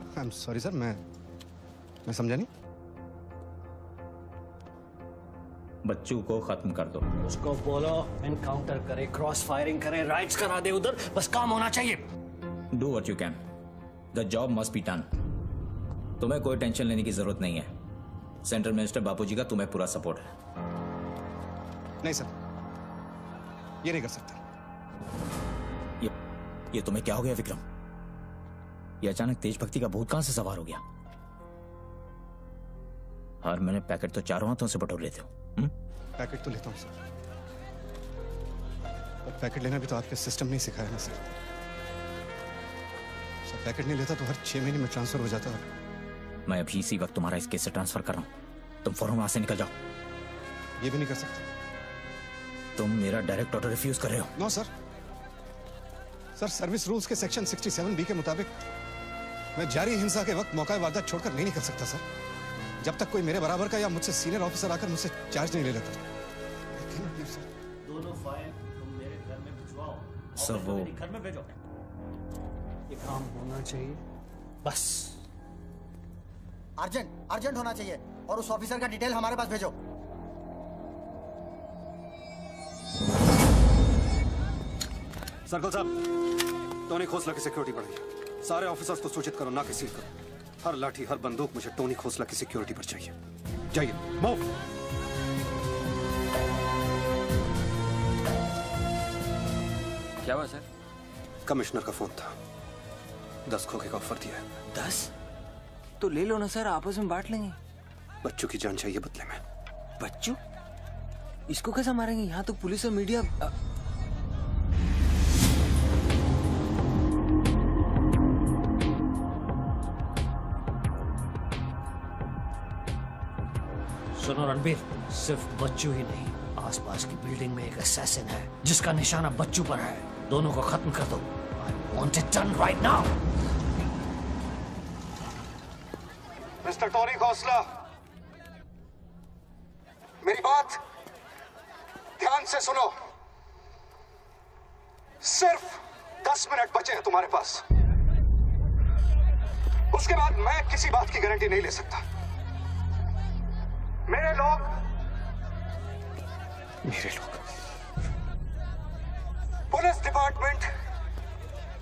आई एम सॉरी सर, मैं समझा नहीं। बच्चू को खत्म कर दो। उसको बोलो एनकाउंटर करे, क्रॉस फायरिंग करे, राइड्स करा दे उधर, बस काम होना चाहिए। Do what you can, the job must be done. तुम्हें कोई टेंशन लेने की जरूरत नहीं है। सेंट्रल मिनिस्टर बापूजी का तुम्हें पूरा सपोर्ट है। नहीं सर, ये नहीं कर सकता। ये तुम्हें क्या हो गया विक्रम? ये अचानक तेजभक्ति का भूत कहां से सवार हो गया? हर महीने पैकेट तो चारों हाथों से बटोर लेते हो। पैकेट तो लेता हूं सर, पर पैकेट लेना भी तो आपके सिस्टम ने सिखाया ना सर। पैकेट नहीं लेता तो हर 6 महीने में ट्रांसफर हो जाता है। मैं अभी इसी वक्त तुम्हारा इस केस से ट्रांसफर कर रहा हूं, तुम फौरन वहां से निकल जाओ। ये भी नहीं कर सकते। तुम मेरा डायरेक्ट ऑर्डर रिफ्यूज कर रहे हो। नो सर, सर्विस रूल्स के सेक्शन 67B के मुताबिक मैं जारी हिंसा के वक्त मौका वारदात छोड़कर नहीं निकल सकता सर, जब तक कोई मेरे बराबर का या मुझसे सीनियर ऑफिसर आकर मुझसे चार्ज नहीं ले लेता। दोनों फाइल तुम मेरे घर में भिजवाओ। सर वो घर में भेजो, ये काम होना चाहिए बस। अर्जेंट होना चाहिए, और उस ऑफिसर का डिटेल हमारे पास भेजो। सर्कल साहब, टोनी खोसला की सिक्योरिटी बढ़ाइए। सारे ऑफिसर्स को सूचित करो, ना कि सील करो। हर लाठी, हर बंदूक मुझे टोनी खोसला की सिक्योरिटी पर चाहिए। जाइए, मूव। क्या हुआ सर? कमिश्नर का फोन था, 10 खोखे का ऑफर दिया है। 10? तो ले लो ना सर, आपस में बांट लेंगे। बच्चू की जान चाहिए बदले में। बच्चू? इसको कैसा मारेंगे? यहाँ तो पुलिस और मीडिया। सुनो रणबीर, सिर्फ बच्चू ही नहीं, आसपास की बिल्डिंग में एक असैसिन है जिसका निशाना बच्चू पर है। दोनों को खत्म कर दो। I want it done right now. Mister Tony Khosla, मेरी बात ध्यान से सुनो। सिर्फ 10 मिनट बचे हैं तुम्हारे पास। उसके बाद मैं किसी बात की गारंटी नहीं ले सकता। मेरे लोग पुलिस डिपार्टमेंट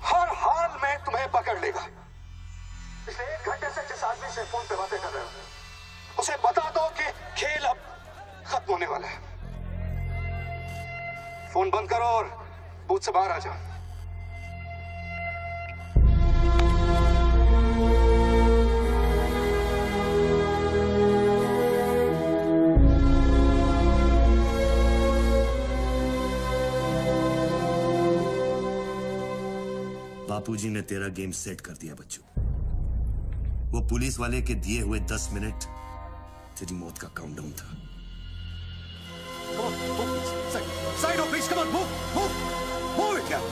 हर हाल में तुम्हें पकड़ लेगा। पिछले 1 घंटे से जिस आदमी से फोन पे बातें कर रहे हो, उसे बता दो कि खेल अब खत्म होने वाला है। फोन बंद करो और बूथ से बाहर आ जाओ। बापूजी ने तेरा गेम सेट कर दिया बच्चू। वो पुलिस वाले के दिए हुए 10 मिनट तेरी मौत का काउंटडाउन था। Side of please, come on, move it, yeah.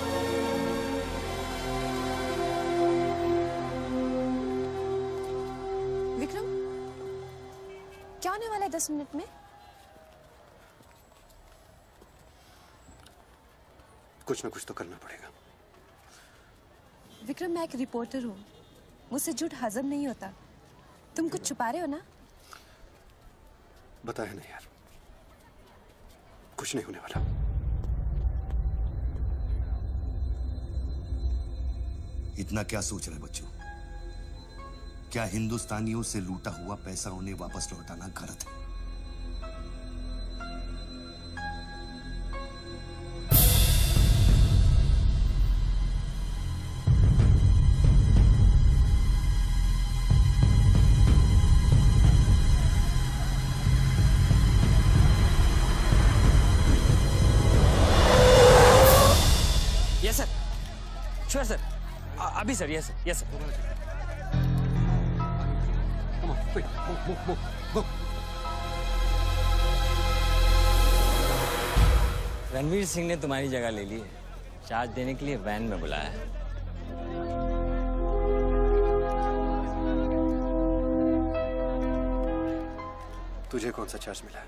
Vikram, क्या होने वाला है 10 मिनट में? कुछ ना कुछ तो करना पड़ेगा। विक्रम, मैं एक रिपोर्टर हूँ, मुझसे झूठ हजम नहीं होता। तुम कुछ छुपा रहे हो ना? बताया नहीं यार, कुछ नहीं होने वाला। इतना क्या सोच रहे बच्चू? क्या हिंदुस्तानियों से लूटा हुआ पैसा उन्हें वापस लौटाना गलत है? श्योर सर, अभी sir. Yes sir. Ranveer Singh ने तुम्हारी जगह ले ली है। चार्ज देने के लिए वैन में बुलाया है। तुझे कौन सा चार्ज मिला है?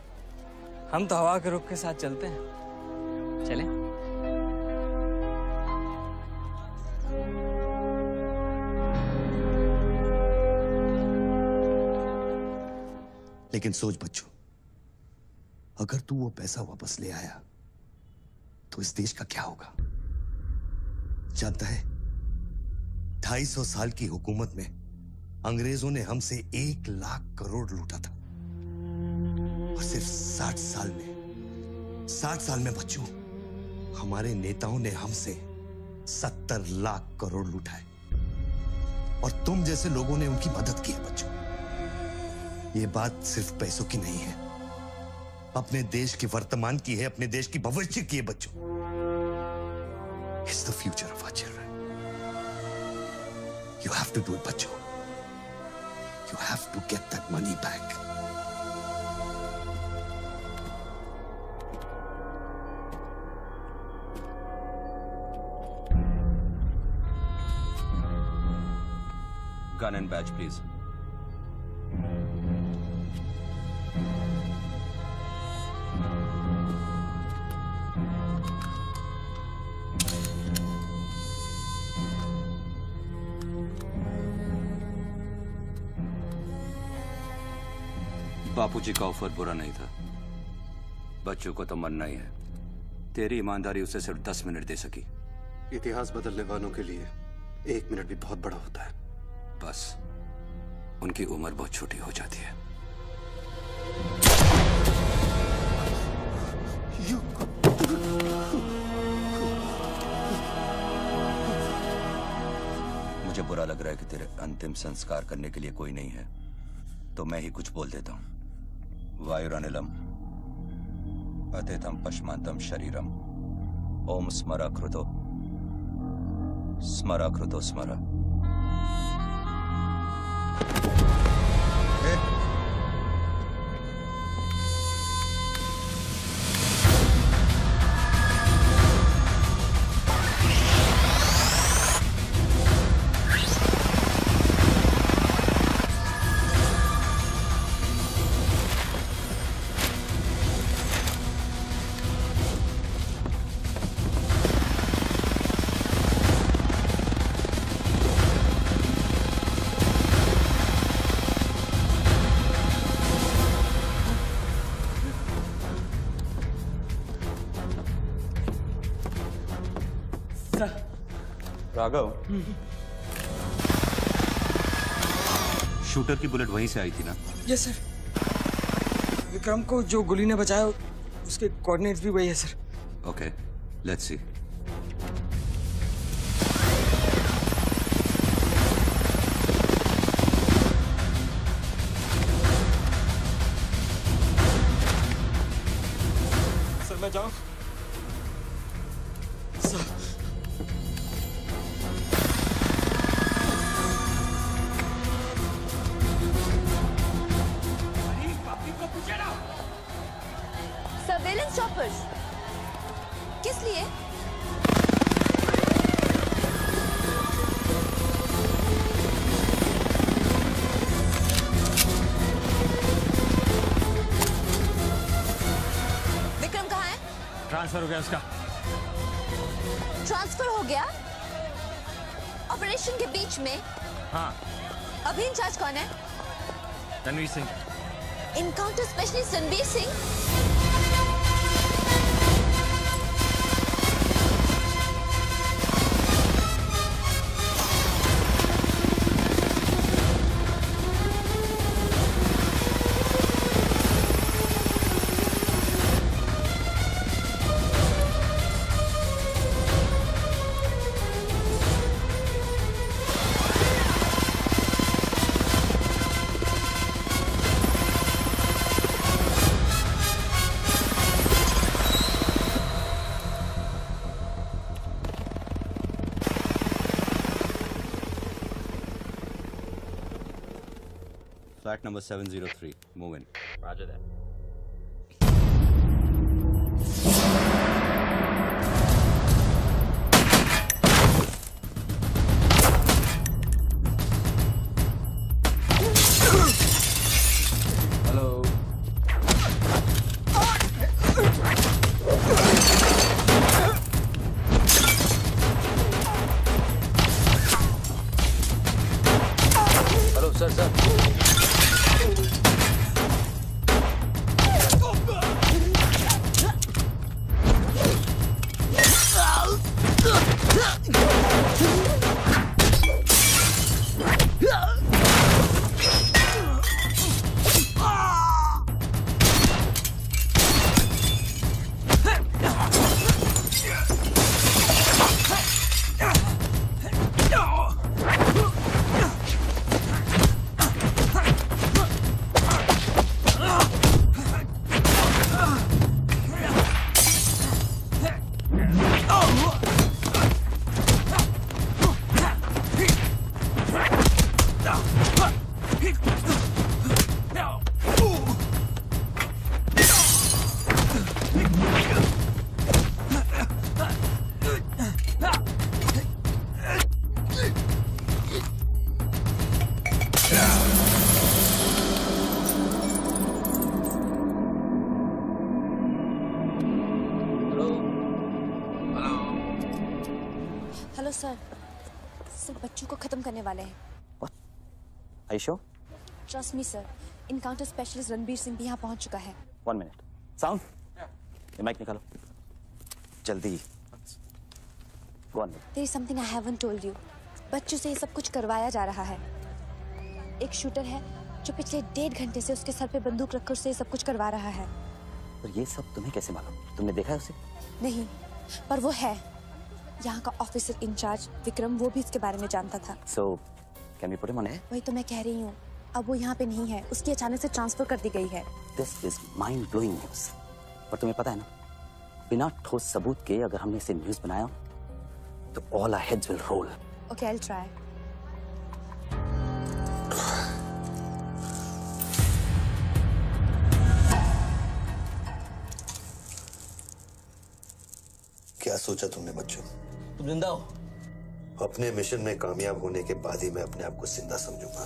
हम तो हवा के रुख के साथ चलते हैं। चले? लेकिन सोच बच्चों, अगर तू वो पैसा वापस ले आया तो इस देश का क्या होगा? जानता है, 250 साल की हुकूमत में अंग्रेजों ने हमसे 1 लाख करोड़ लूटा था और सिर्फ 60 साल में बच्चों, हमारे नेताओं ने हमसे 70 लाख करोड़ लूटा है और तुम जैसे लोगों ने उनकी मदद की है बच्चों। ये बात सिर्फ पैसों की नहीं है, अपने देश के वर्तमान की है, अपने देश की भविष्य की है बच्चों। It's the future of our children. You have to do it, बच्चों. You have to get that money back. Gun and badge, please. बापूजी का ऑफर बुरा नहीं था, बच्चों को तो मरना ही है। तेरी ईमानदारी उसे सिर्फ 10 मिनट दे सकी। इतिहास बदलने वालों के लिए 1 मिनट भी बहुत बड़ा होता है। बस उनकी उम्र बहुत छोटी हो जाती है। मुझे बुरा लग रहा है कि तेरे अंतिम संस्कार करने के लिए कोई नहीं है, तो मैं ही कुछ बोल देता हूं। वायुरानिलम अतिथम पश्मांतम शरीरम ओम स्मराकृतो स्मराकृतो स्मरा। राघव, शूटर की बुलेट वहीं से आई थी ना? Yes sir. विक्रम को जो गोली ने बचाया उसके कोऑर्डिनेट्स भी वही है sir. Okay, let's see. Sir मैं जाऊं? सर सर्वेलेंस चॉपर्स किस लिए? विक्रम कहाँ है? ट्रांसफर हो गया उसका। ट्रांसफर हो गया? ऑपरेशन के बीच में? हाँ। अभी इंचार्ज कौन है? Ranveer Singh. Encounter specialist Ranveer Singh? Flat number 703. Move in. Roger that. Hello. Sir sir hello sir. Sir बच्चों को खत्म करने वाले हैं। Are you sure? Trust me sir. Encounter specialist Ranbir Singh भी यहाँ पहुँच चुका है। 1 minute. Sound? ये माइक निकालो जल्दी। Go on. There is something I haven't told you. बच्चों से ये सब कुछ करवाया जा रहा है। एक शूटर है जो पिछले 1.5 घंटे से उसके सर पे बंदूक रखकर उसे ये सब कुछ करवा रहा है। पर ये सब तुम्हें कैसे मालूम? तुमने देखा है उसे? नहीं, पर वो है। यहाँ का ऑफिसर इंचार्ज विक्रम वो भी इसके बारे में जानता था। So, can we put him on air? वही तो मैं कह रही हूँ। अब वो यहाँ पे नहीं है, उसकी अचानक से ट्रांसफर कर दी गई है। This is mind blowing news. पर तुम्हें पता है ना, बिना ठोस सबूत के अगर हमने इसे न्यूज बनाया तो all our heads will roll. Okay, I'll try. क्या सोचा तुमने बच्चों? तुम जिंदा हो। अपने मिशन में कामयाब होने के बाद ही मैं अपने आप को जिंदा समझूंगा।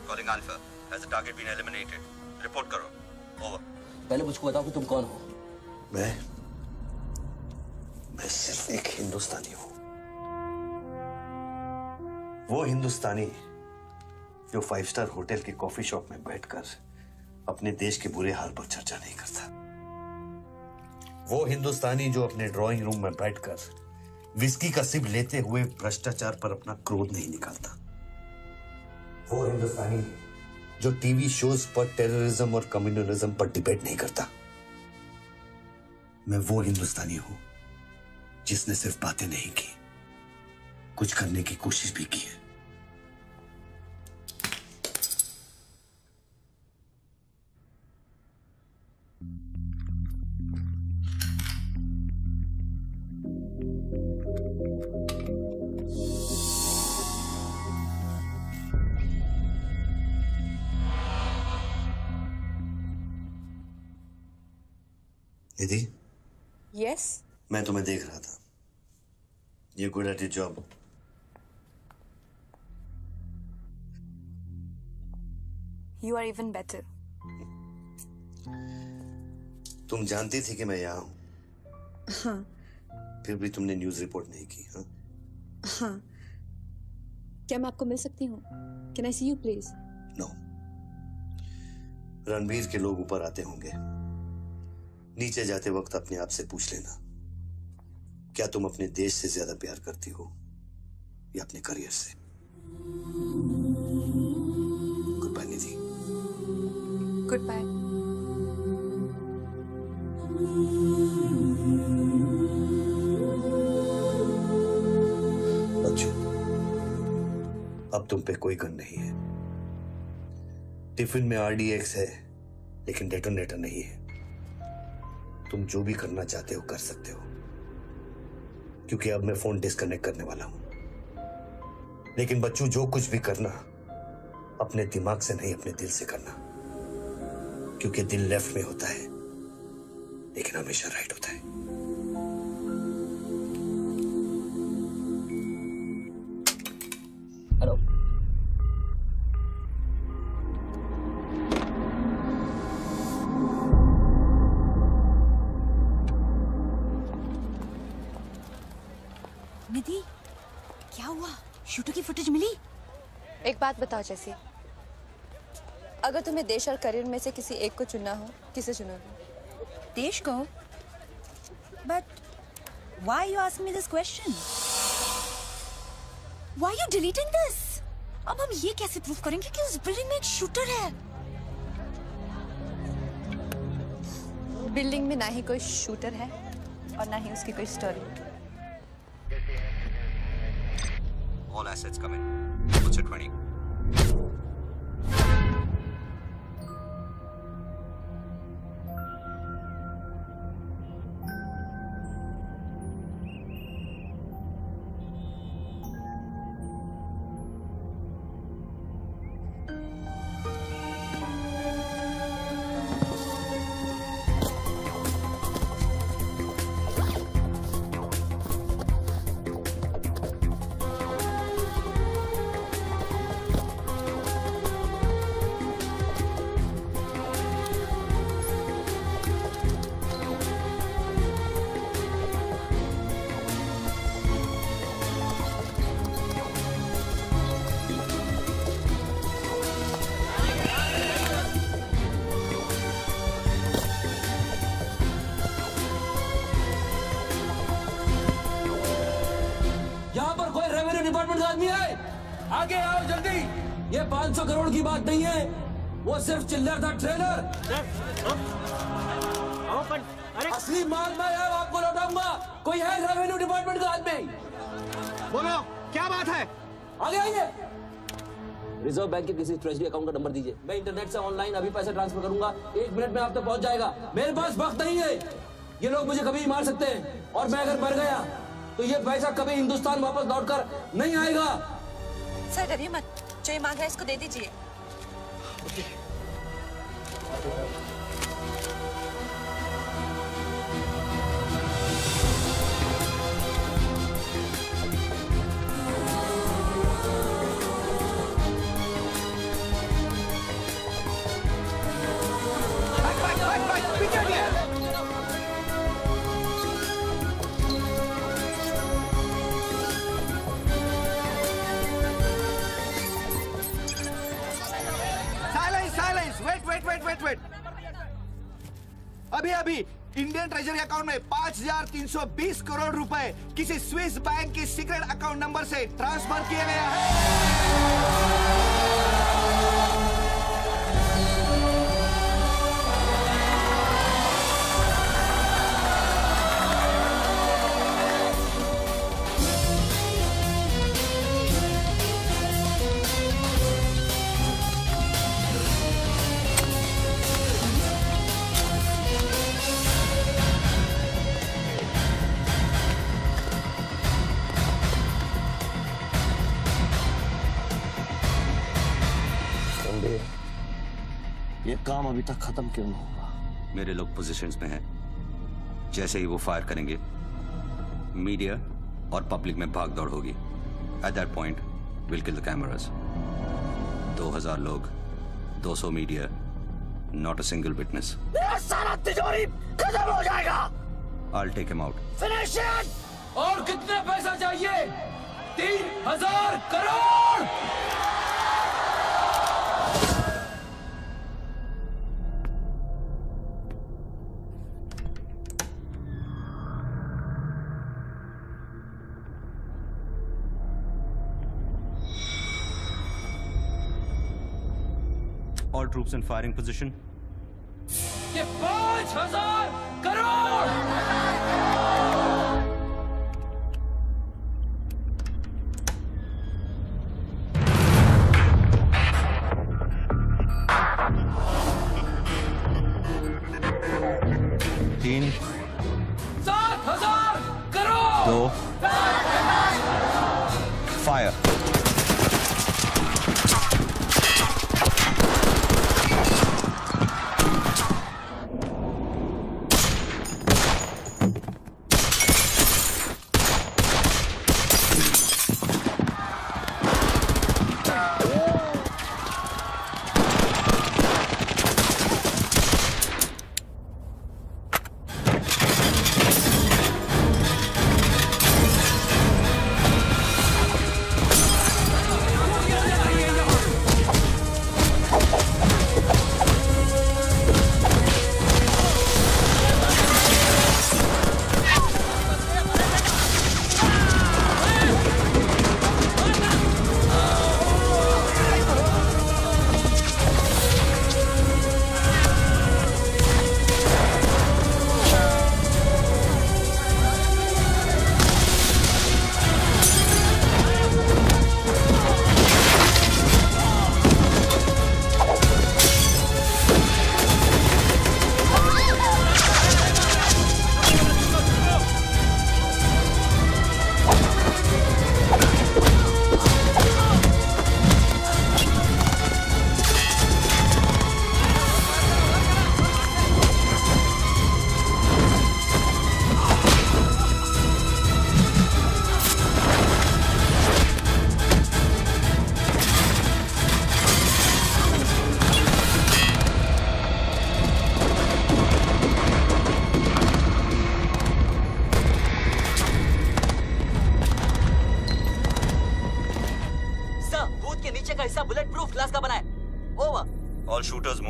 Calling Alpha. Has the target been eliminated? Report करो. Over. पहले मुझको बताओ कि तुम कौन हो। मैं सिर्फ एक हिंदुस्तानी हूं। वो हिंदुस्तानी जो 5 स्टार होटल के कॉफी शॉप में बैठकर अपने देश के बुरे हाल पर चर्चा नहीं करता। वो हिंदुस्तानी जो अपने ड्राइंग रूम में बैठकर विस्की का सिप लेते हुए भ्रष्टाचार पर अपना क्रोध नहीं निकालता। वो हिंदुस्तानी जो टीवी शोज पर टेररिज्म और कम्युनलिज्म पर डिबेट नहीं करता। मैं वो हिंदुस्तानी हूं जिसने सिर्फ बातें नहीं की, कुछ करने की कोशिश भी की है। निधि, यस, मैं तुम्हें देख रहा था। You're good at your job. You are even better. तुम जानती थी कि मैं यहाँ हूँ, हाँ फिर भी तुमने न्यूज रिपोर्ट नहीं की। हाँ? हाँ। क्या मैं आपको मिल सकती हूँ? Can I see you please? No. Ranbir के लोग ऊपर आते होंगे, नीचे जाते वक्त अपने आप से पूछ लेना, क्या तुम अपने देश से ज्यादा प्यार करती हो या अपने करियर से? Good bye Nidhi. Good bye. बच्चों, अब तुम पे कोई गन नहीं है। टिफिन में RDX है, लेकिन डेटोनेटर नहीं है। तुम जो भी करना चाहते हो कर सकते हो, क्योंकि अब मैं फोन डिस्कनेक्ट करने वाला हूं। लेकिन बच्चों, जो कुछ भी करना अपने दिमाग से नहीं, अपने दिल से करना, क्योंकि दिल लेफ्ट में होता है लेकिन हमेशा राइट होता है। हेलो। की फुटेज मिली? एक बात बताओ जैसी, अगर तुम्हें देश और करियर में से किसी एक को चुनना हो, किसे चुनोगे? देश को? But why you ask me this question? Why you deleting this? अब हम ये कैसे प्रूव करेंगे कि उस बिल्डिंग में एक शूटर है? बिल्डिंग में ना ही कोई शूटर है और ना ही उसकी कोई story. All assets come in. What's it 20? Department का आदमी है, आगे आओ जल्दी। ये 500 करोड़ की बात नहीं है, वो सिर्फ चिल्लर था ट्रेलर। असली माल मैं आपको लौटाऊंगा। कोई है रेवेन्यू डिपार्टमेंट का आदमी? बोलो क्या बात है? आगे आइए। रिजर्व बैंक के किसी ट्रेजरी अकाउंट का नंबर दीजिए, मैं इंटरनेट से ऑनलाइन अभी पैसे ट्रांसफर करूंगा, 1 मिनट में आप तक पहुंच जाएगा। मेरे पास वक्त नहीं है, ये लोग मुझे कभी भी मार सकते हैं और मैं अगर मर गया तो ये पैसा कभी हिंदुस्तान वापस लौटकर नहीं आएगा। सर डरिए मत, जो ये मांग रहा है इसको दे दीजिए। वेट। अभी इंडियन ट्रेजरी अकाउंट में 5,320 करोड़ रुपए किसी स्विस बैंक के सीक्रेट अकाउंट नंबर से ट्रांसफर किए गए हैं। ये काम अभी तक खत्म क्यों नहीं हुआ? मेरे लोग पोजीशंस में हैं। जैसे ही वो फायर करेंगे, मीडिया और पब्लिक में भाग दौड़ होगी। At that point will kill the cameras. 2000 लोग, 200 media, not a single witness. मेरा सारा तिजोरी खत्म हो जाएगा। I'll take him out. Finish it. और कितने पैसा चाहिए? 3000 crore. All troops in firing position. ये 5000 करोड़। तीन, 7000 crore. 2 fire.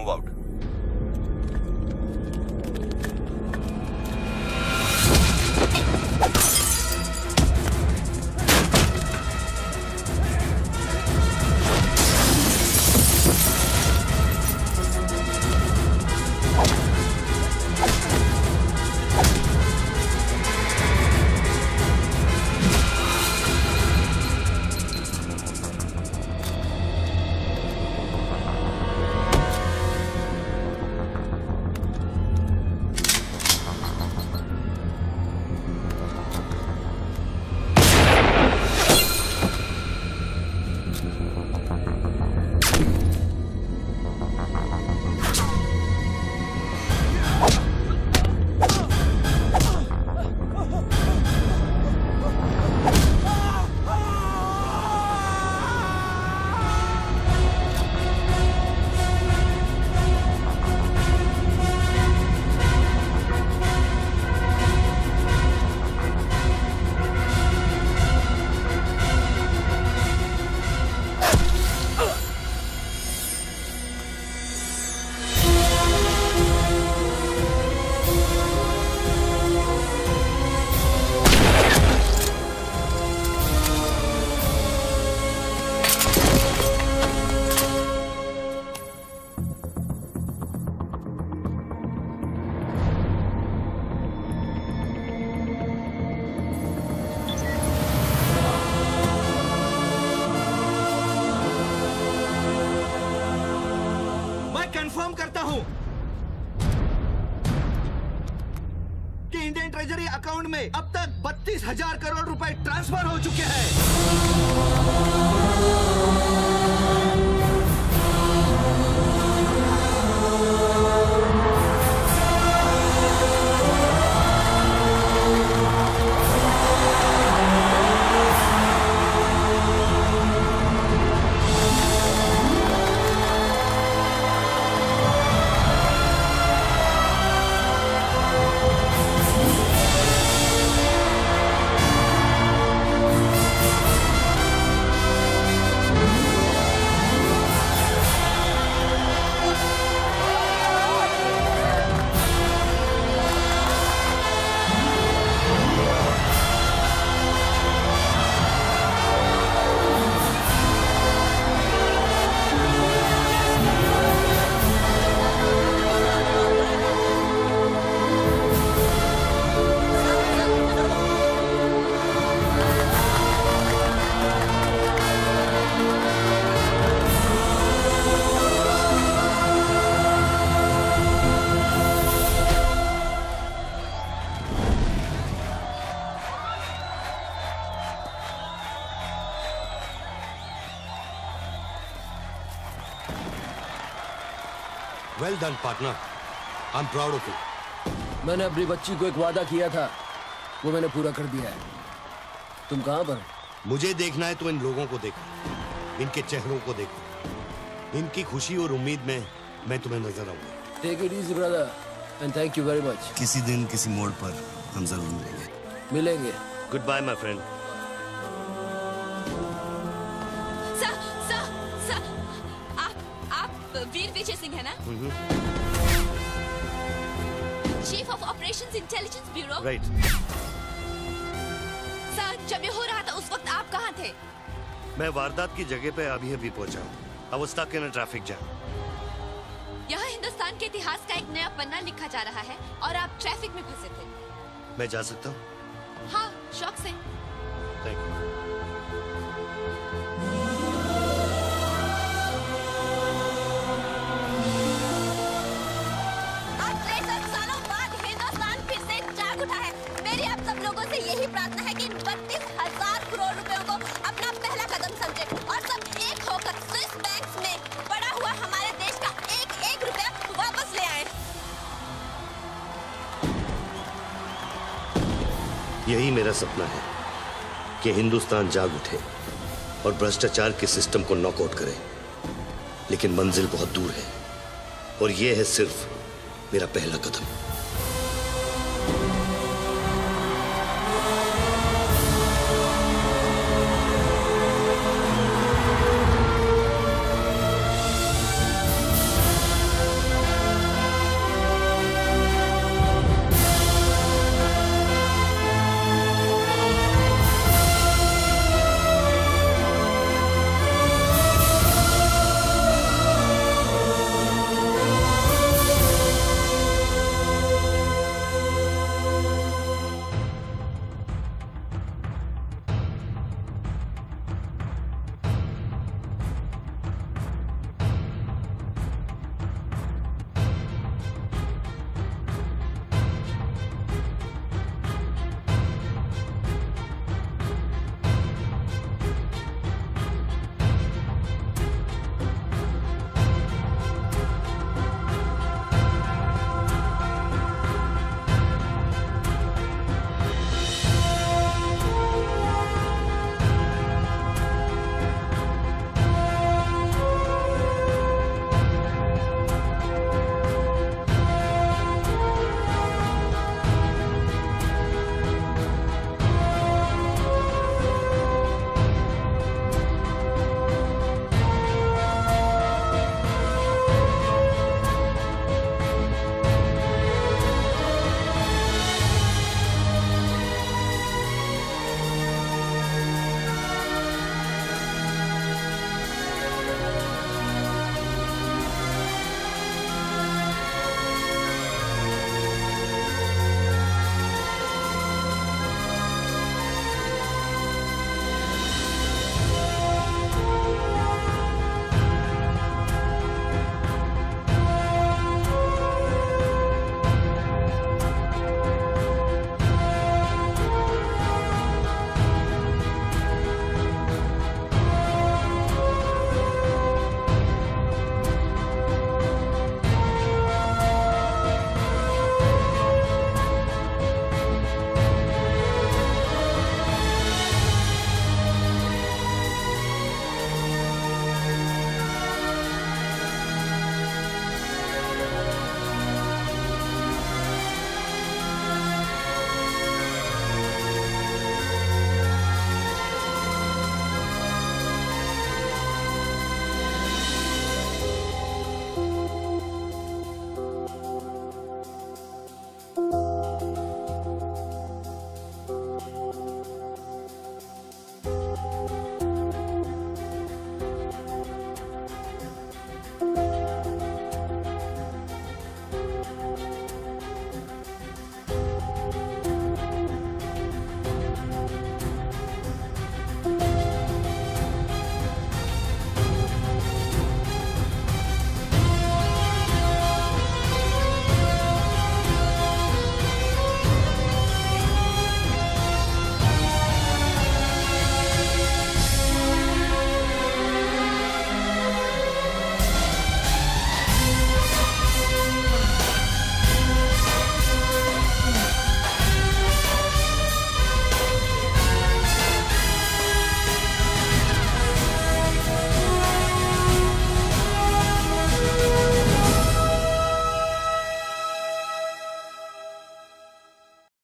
Move out. Confirm करता हूं कि इंडियन ट्रेजरी अकाउंट में अब तक 32,000 करोड़ रुपए ट्रांसफर हो चुके हैं। Well done, partner. I'm proud of you. मैंने अपनी बच्ची को एक वादा किया था, वो मैंने पूरा कर दिया है। तुम कहाँ पर? मुझे देखना है तो इन लोगों को देखो, इनके चेहरों को देखो, इनकी खुशी और उम्मीद में मैं तुम्हें नजर आऊंगा। Take it easy, brother, and thank you very much. किसी दिन किसी मोड़ पर हम जरूर मिलेंगे। Goodbye, my friend. सर, आप वीर विजय सिंह है ना? Chief of operations intelligence bureau. Right. Sir, जब ये हो रहा था उस वक्त आप कहाँ थे? मैं वारदात की जगह पे अभी पहुंचा हूँ। I was stuck in a traffic jam. यहाँ हिंदुस्तान के इतिहास का एक नया पन्ना लिखा जा रहा है और आप ट्रैफिक में फंसे थे। मैं जा सकता हूँ? हाँ, शौक से। Thank you. मेरी आप सब लोगों से यही प्रार्थना है कि 32,000 करोड़ रुपयों को अपना पहला कदम समझे और सब एक होकर स्विस बैंक्स में पड़ा हुआ हमारे देश का एक रुपया वापस ले आए। यही मेरा सपना है कि हिंदुस्तान जाग उठे और भ्रष्टाचार के सिस्टम को नॉकआउट करे, लेकिन मंजिल बहुत दूर है और यह है सिर्फ मेरा पहला कदम।